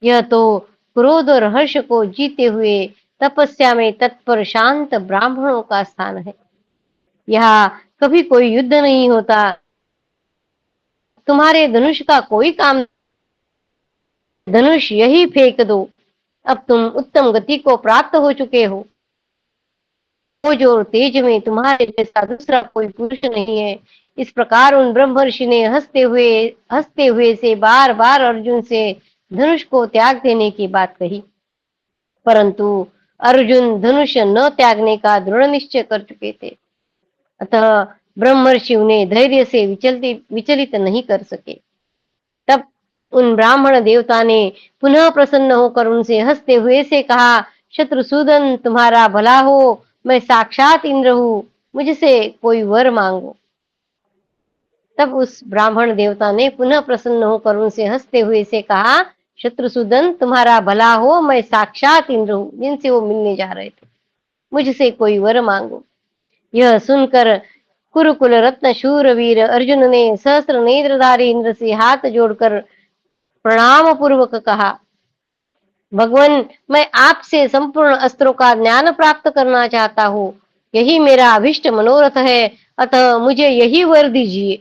यह तो क्रोध और हर्ष को जीते हुए तपस्या में तत्पर शांत ब्राह्मणों का स्थान है। यहाँ कभी कोई युद्ध नहीं होता। तुम्हारे धनुष का कोई काम, धनुष यही फेंक दो। अब तुम उत्तम गति को प्राप्त हो चुके हो। खोज और तेज में तुम्हारे जैसा दूसरा कोई पुरुष नहीं है। इस प्रकार उन ब्रह्मर्षि ने हंसते हुए से बार बार अर्जुन से धनुष को त्याग देने की बात कही। परंतु अर्जुन धनुष न त्यागने का दृढ़ निश्चय कर चुके थे। अतः ब्रह्मर्षि उन्हें धैर्य से विचलित नहीं कर सके। तब उन ब्राह्मण देवता ने पुनः प्रसन्न होकर उनसे हंसते हुए से कहा, शत्रुसूदन, तुम्हारा भला हो, मैं साक्षात इंद्र हूं, मुझसे कोई वर मांगो। तब उस ब्राह्मण देवता ने पुनः प्रसन्न होकर उनसे हंसते हुए से कहा, शत्रुसूदन, तुम्हारा भला हो, मैं साक्षात इंद्र हूं, जिनसे वो मिलने जा रहे थे, मुझसे कोई वर मांगो। यह सुनकर कुरुकुल रत्न शूरवीर अर्जुन ने सहस्त्र नेत्रधारी इंद्र से हाथ जोड़कर प्रणाम पूर्वक कहा, भगवान, मैं आपसे संपूर्ण अस्त्रों का ज्ञान प्राप्त करना चाहता हूँ। यही मेरा अभिष्ट मनोरथ है, अतः मुझे यही वर दीजिए।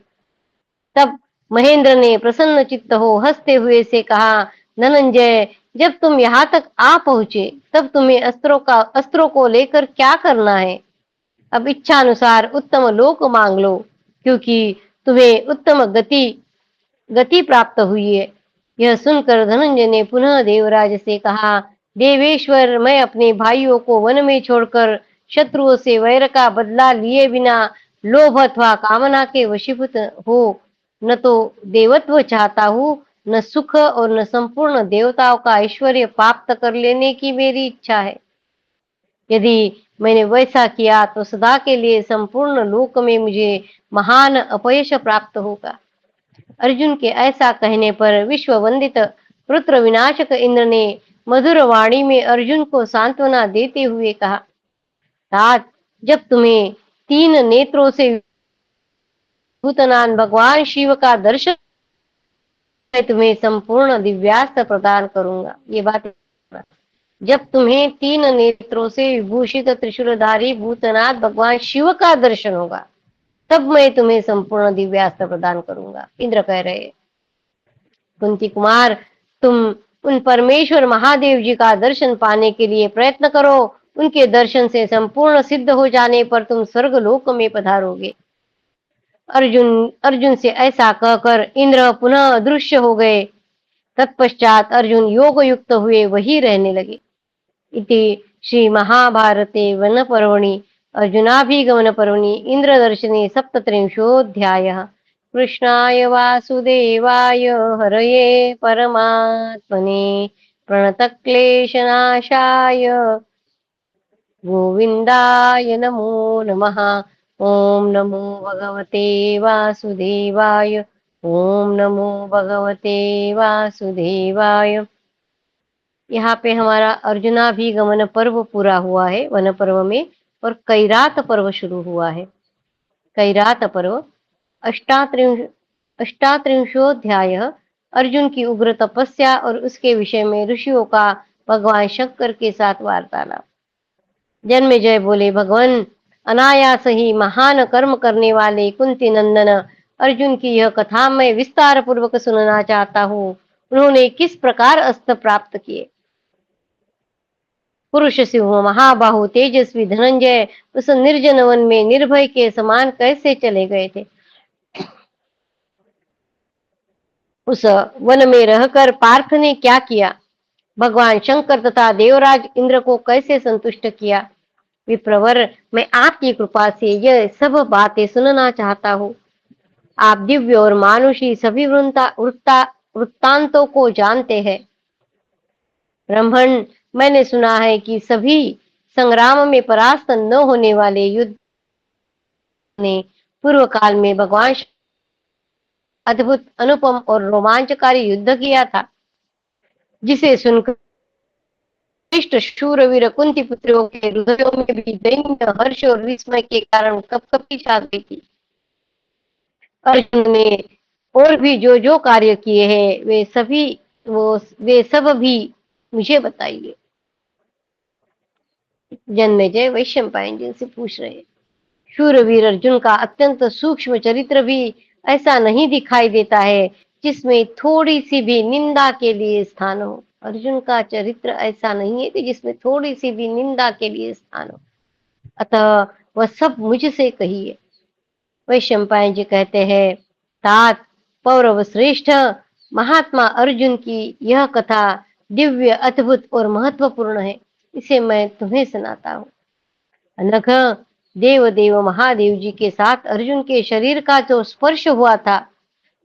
तब महेंद्र ने प्रसन्न चित्त हो हंसते हुए से कहा, धनंजय, जब तुम यहाँ तक आ पहुंचे तब तुम्हें अस्त्रों को लेकर क्या करना है? अब इच्छा अनुसार उत्तम लोक मांग लो, क्योंकि तुम्हें उत्तम गति प्राप्त हुई है। यह सुनकर धनंजय ने पुनः देवराज से कहा, देवेश्वर, मैं अपने भाइयों को वन में छोड़कर शत्रुओं से वैर का बदला लिए बिना लोभ अथवा कामना के वशीभूत हो न तो देवत्व चाहता हूँ, न सुख और न संपूर्ण देवताओं का ऐश्वर्य प्राप्त कर लेने की मेरी इच्छा है। यदि मैंने वैसा किया तो सदा के लिए संपूर्ण लोक में मुझे महान अपयश प्राप्त होगा। अर्जुन के ऐसा कहने पर विश्व वंदित रुद्र विनाशक इंद्र ने मधुर वाणी में अर्जुन को सांत्वना देते हुए कहा, तात, जब तुम्हें 3 नेत्रों से भूतनाथ भगवान शिव का दर्शन, मैं तुम्हें संपूर्ण दिव्यास्त्र प्रदान करूंगा। ये बात, जब तुम्हें 3 नेत्रों से विभूषित त्रिशूलधारी भूतनाथ भगवान शिव का दर्शन होगा, तब मैं तुम्हें संपूर्ण दिव्यास्त्र प्रदान करूंगा। इंद्र कह रहे, कुंती कुमार, तुम उन परमेश्वर महादेव जी का दर्शन पाने के लिए प्रयत्न करो। उनके दर्शन से संपूर्ण सिद्ध हो जाने पर तुम स्वर्ग लोक में पधारोगे। अर्जुन अर्जुन से ऐसा कहकर इंद्र पुनः अदृश्य हो गए। तत्पश्चात अर्जुन योग युक्त हुए वही रहने लगे। इति श्री महाभारते वन पर्वणि अर्जुनाभिगमन पर्वणि इंद्रदर्शने सप्तत्रिंशोऽध्यायः। कृष्णाय वासुदेवाय हरये परमात्मने प्रणतक्लेशनाशाय गोविन्दाय नमो नमः। ओम नमो भगवते वासुदेवाय। ओम नमो भगवते वासुदेवाय। यहाँ पे हमारा अर्जुनाभिगमन पर्व पूरा हुआ है वन पर्व में, और कैरात पर्व शुरू हुआ है। कैरात पर्व अष्टात्रिंशोऽध्याय। अर्जुन की उग्र तपस्या और उसके विषय में ऋषियों का भगवान शंकर के साथ वार्तालाप। जन्मेजय बोले, भगवान, अनायास ही महान कर्म करने वाले कुंती नंदन अर्जुन की यह कथा मैं विस्तार पूर्वक सुनना चाहता हूँ। उन्होंने किस प्रकार अस्त्र प्राप्त किए? पुरुष सिंह महाबाहु तेजस्वी धनंजय उस निर्जन वन में निर्भय के समान कैसे चले गए थे? उस वन में रहकर पार्थ ने क्या किया? भगवान शंकर तथा देवराज इंद्र को कैसे संतुष्ट किया? विप्रवर, मैं आपकी कृपा से यह सब बातें सुनना चाहता हूँ। आप दिव्य और मानुषी सभी वृत्तांतों को जानते हैं। ब्राह्मण, मैंने सुना है कि सभी संग्राम में परास्त न होने वाले युद्ध ने पूर्व काल में भगवान अद्भुत, अनुपम और रोमांचकारी युद्ध किया था, जिसे सुनकर शूरवीर कुंती पुत्रों के हृदयों में भी दैन्य हर्ष और विस्मय के कारण कपकपी छा गई थी। अर्जुन ने और भी जो जो कार्य किए हैं वे सब भी मुझे बताइए। जन्मेजय वैशंपायन जी से पूछ रहे, शूरवीर अर्जुन का अत्यंत सूक्ष्म चरित्र भी ऐसा नहीं दिखाई देता है जिसमें थोड़ी सी भी निंदा के लिए स्थान हो। अर्जुन का चरित्र ऐसा नहीं है कि जिसमें थोड़ी सी भी निंदा के लिए स्थान हो, अतः वह सब मुझसे कहिए। वैशंपायन जी कहते हैं, तात, पौरव श्रेष्ठ महात्मा अर्जुन की यह कथा दिव्य, अद्भुत और महत्वपूर्ण है। इसे मैं तुम्हें सुनाता हूँ। अनघ, देव महादेव जी के साथ अर्जुन के शरीर का जो स्पर्श हुआ था,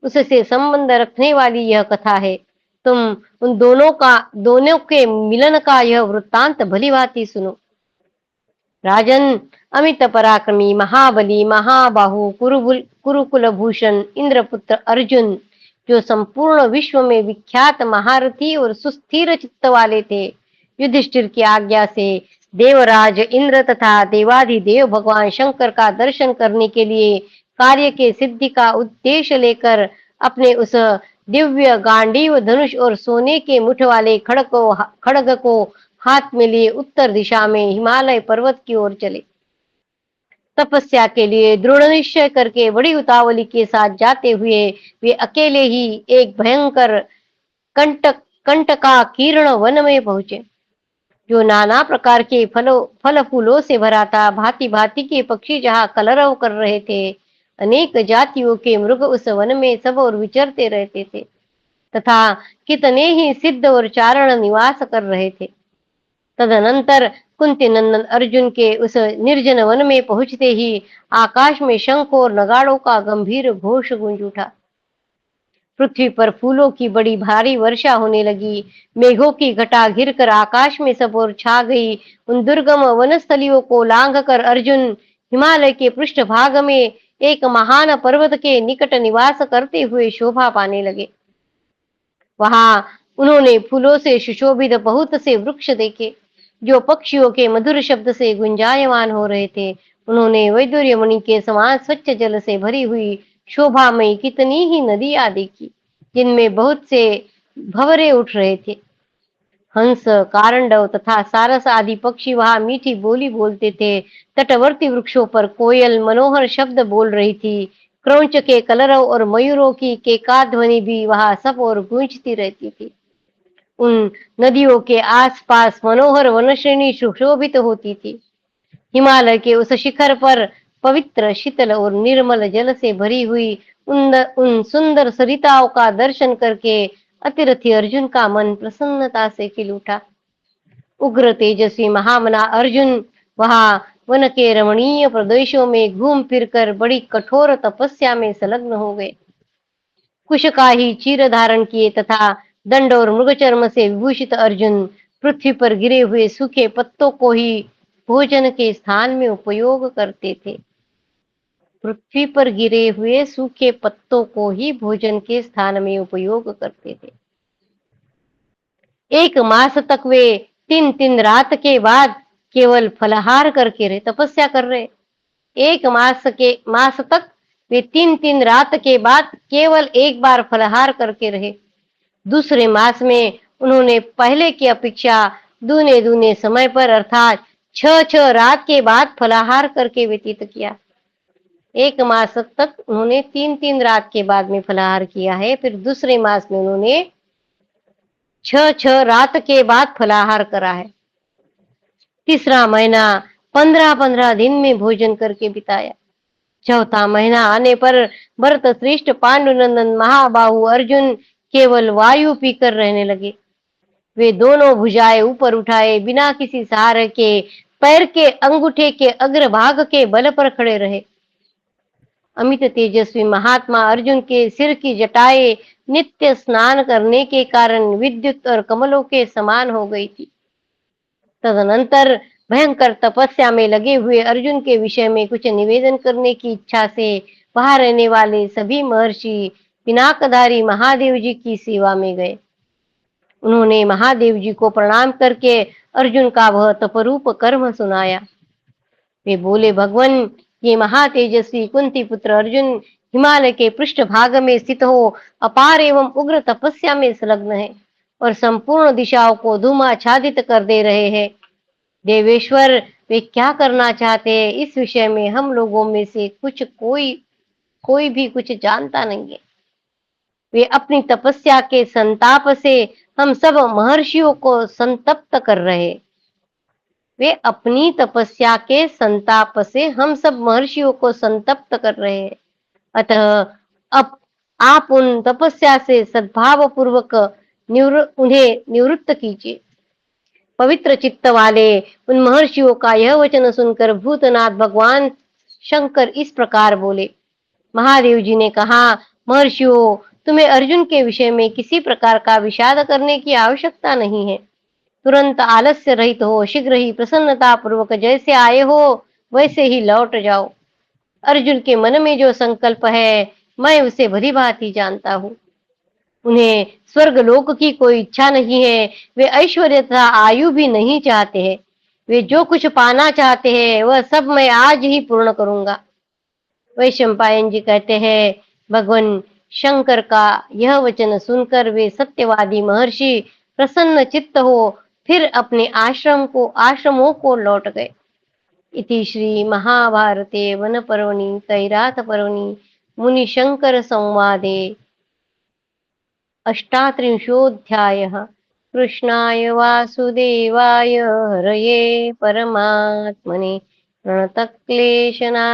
उससे संबंध रखने वाली यह कथा है। तुम उन दोनों के मिलन का यह वृत्तांत भलीभांति सुनो। राजन, अमित पराक्रमी, महाबली, महाबाहु, कुरुकुल भूषण इंद्रपुत्र अर्जुन, जो संपूर्ण विश्व में विख्यात महारथी और सुस्थिर चित्त वाले थे, युधिष्ठिर की आज्ञा से देवराज इंद्र तथा देवाधिदेव भगवान शंकर का दर्शन करने के लिए कार्य के सिद्धि का उद्देश्य लेकर अपने उस दिव्य गांडीव धनुष और सोने के मुठ वाले खड़ग को हाथ में लिए उत्तर दिशा में हिमालय पर्वत की ओर चले। तपस्या के लिए दृढ़ निश्चय करके बड़ी उतावली के साथ जाते हुए वे अकेले ही एक भयंकर कंटका कीर्ण वन में पहुंचे, जो नाना प्रकार के फल फूलों से भरा था। भांति भांति के पक्षी जहाँ कलरव कर रहे थे। अनेक जातियों के मृग उस वन में सब और विचरते रहते थे, तथा कितने ही सिद्ध और चारण निवास कर रहे थे। तदनंतर कुंती नंदन अर्जुन के उस निर्जन वन में पहुंचते ही आकाश में शंख और नगाड़ों का गंभीर घोष गूंज उठा। पृथ्वी पर फूलों की बड़ी भारी वर्षा होने लगी। मेघों की घटा घिरकर आकाश में सब ओर छा गई। उन दुर्गम वनस्थलियों को लांघ कर अर्जुन हिमालय के पृष्ठभाग में एक महान पर्वत के निकट निवास करते हुए शोभा पाने लगे। वहां उन्होंने फूलों से सुशोभित बहुत से वृक्ष देखे, जो पक्षियों के मधुर शब्द से गुंजायमान हो रहे थे। उन्होंने वैदुर्य मणि के समान स्वच्छ जल से भरी हुई शोभामयी कितनी ही नदियां देखी, जिनमें बहुत से भंवरे उठ रहे थे। हंस, कारंडव तथा सारस आदि पक्षी वहां मीठी बोली बोलते थे। तटवर्ती वृक्षों पर कोयल मनोहर शब्द बोल रही थी। क्रौंच के कलरव और मयूरों की केका ध्वनि भी वहां सब और गूंजती रहती थी। उन नदियों के आसपास मनोहर वनश्रेणी सुशोभित होती थी। हिमालय के उस शिखर पर पवित्र, शीतल और निर्मल जल से भरी हुई उन सुंदर सरिताओं का दर्शन करके अतिरथी अर्जुन का मन प्रसन्नता से खिल उठा। उग्र तेजस्वी महामना अर्जुन वहां वन के रमणीय प्रदेशों में घूम फिरकर बड़ी कठोर तपस्या में संलग्न हो गए। कुश का ही चीर धारण किए तथा दंड और मृगचर्म से विभूषित अर्जुन पृथ्वी पर गिरे हुए सूखे पत्तों को ही भोजन के स्थान में उपयोग करते थे। पृथ्वी पर गिरे हुए सूखे पत्तों को ही भोजन के स्थान में उपयोग करते थे। 1 मास तक वे 3-3 रात के बाद केवल फलाहार करके रहे, तपस्या कर रहे। 1 मास तक वे 3-3 रात के बाद केवल एक बार फलाहार करके रहे। दूसरे मास में उन्होंने पहले की अपेक्षा दूने दूने समय पर अर्थात 6-6 रात के बाद फलाहार करके व्यतीत किया। 1 मास तक उन्होंने 3-3 रात के बाद में फलाहार किया है, फिर दूसरे मास में उन्होंने 6-6 रात के बाद फलाहार करा है। तीसरा महीना 15-15 दिन में भोजन करके बिताया। चौथा महीना आने पर भरत श्रेष्ठ पांडुनंदन महाबाहु अर्जुन केवल वायु पीकर रहने लगे। वे दोनों भुजाएं ऊपर उठाए बिना किसी सहारे के पैर के अंगूठे के अग्रभाग के बल पर खड़े रहे। अमित तेजस्वी महात्मा अर्जुन के सिर की जटाएं नित्य स्नान करने के कारण विद्युत और कमलों के समान हो गई थी। तदनंतर भयंकर तपस्या में लगे हुए अर्जुन के विषय में कुछ निवेदन करने की इच्छा से वहां रहने वाले सभी महर्षि पिनाकधारी महादेव जी की सेवा में गए। उन्होंने महादेव जी को प्रणाम करके अर्जुन का वह तपरूप कर्म सुनाया। वे बोले, भगवान, ये महातेजस्वी कुंती पुत्र अर्जुन हिमालय के पृष्ठ भाग में स्थित हो अपार एवं उग्र तपस्या में संलग्न है और संपूर्ण दिशाओं को धूमाच्छादित कर दे रहे हैं। देवेश्वर, वे क्या करना चाहते हैं इस विषय में हम लोगों में से कोई भी कुछ जानता नहीं है। वे अपनी तपस्या के संताप से हम सब महर्षियों को संतप्त कर रहे। वे अपनी तपस्या के संताप से हम सब महर्षियों को संतप्त कर रहे हैं। अतः अब आप उन तपस्या से सद्भाव पूर्वक उन्हें निवृत्त कीजिए। पवित्र चित्त वाले उन महर्षियों का यह वचन सुनकर भूतनाथ भगवान शंकर इस प्रकार बोले। महादेव जी ने कहा, महर्षियों, तुम्हें अर्जुन के विषय में किसी प्रकार का विषाद करने की आवश्यकता नहीं है। तुरंत आलस्य रहित हो, शीघ्र ही प्रसन्नता पूर्वक जैसे आए हो वैसे ही लौट जाओ। अर्जुन के मन में जो संकल्प है मैं उसे भली भांति जानता हूँ। उन्हें स्वर्ग लोक की कोई इच्छा नहीं है। वे ऐश्वर्य तथा आयु भी नहीं चाहते हैं। वे जो कुछ पाना चाहते हैं वह सब मैं आज ही पूर्ण करूंगा। वैशंपायन जी कहते हैं, भगवान शंकर का यह वचन सुनकर वे सत्यवादी महर्षि प्रसन्न चित्त हो फिर अपने आश्रमों को लौट गए। इति श्री महाभारते वन पर्वणि कैरात पर्वणि मुनि शंकर संवादे 38 कृष्णाय वासुदेवाय हरये परमात्मने प्रणतक्लेशनाशाय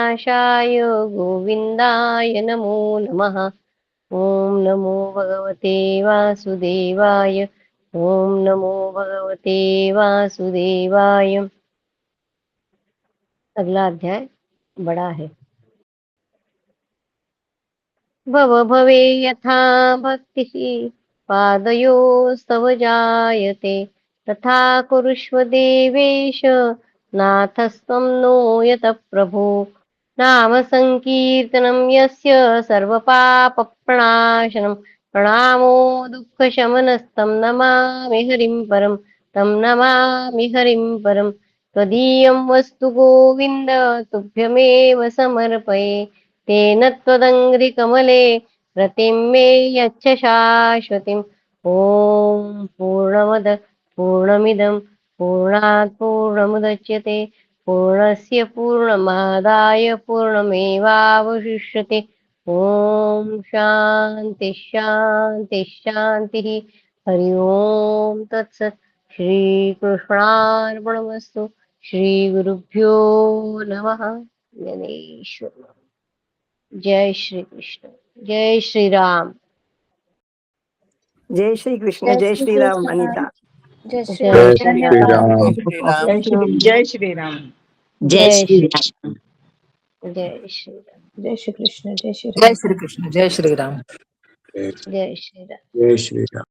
गोविन्दाय नमो नमः। ओम नमो भगवते वासुदेवाय। ओम नमो भगवते वासुदेवाय। अगला अध्याय बड़ा है। भव भवे यथा भक्तिः पादयोस्तव जायते तथा कुरुष्व देवेश नाथस्त्वं नो यतः प्रभो। नाम संकीर्तनं यस्य सर्वपापप्रणाशनं प्रणामो दुःखशमनस्तं नमामि हरिं परं। तं नमामि हरिं परं। त्वदीयं वस्तु गोविन्द तुभ्यमेव समर्पये। तेन त्वदङ्घ्रिकमले रतिं मे यच्छ शाश्वतीम्। ॐ पूर्णमद पूर्णमिदं पूर्णात् पूर्णमुदच्यते पूर्णस्य पूर्णमादाय पूर्णमेवावशिष्यते। ॐ शान्ति शान्ति शान्तिः। हरि ओम तत्सत्। श्रीकृष्णार्पणमस्तु। श्रीगुरुभ्यो नमः। ज्ञानेश्वर। जय श्री कृष्ण। जय श्री राम। जय श्री कृष्ण, जय जय श्री श्री राम कृष्ण। अनिता। जय श्री जय राम। श्री धन्यवाद। राम। जय श्री राम। जय श्री राम। जय जय श्री राम। जय श्री कृष्ण। जय श्री जय राम। श्री कृष्ण, जय श्री राम। जय श्री राम। जय श्री राम।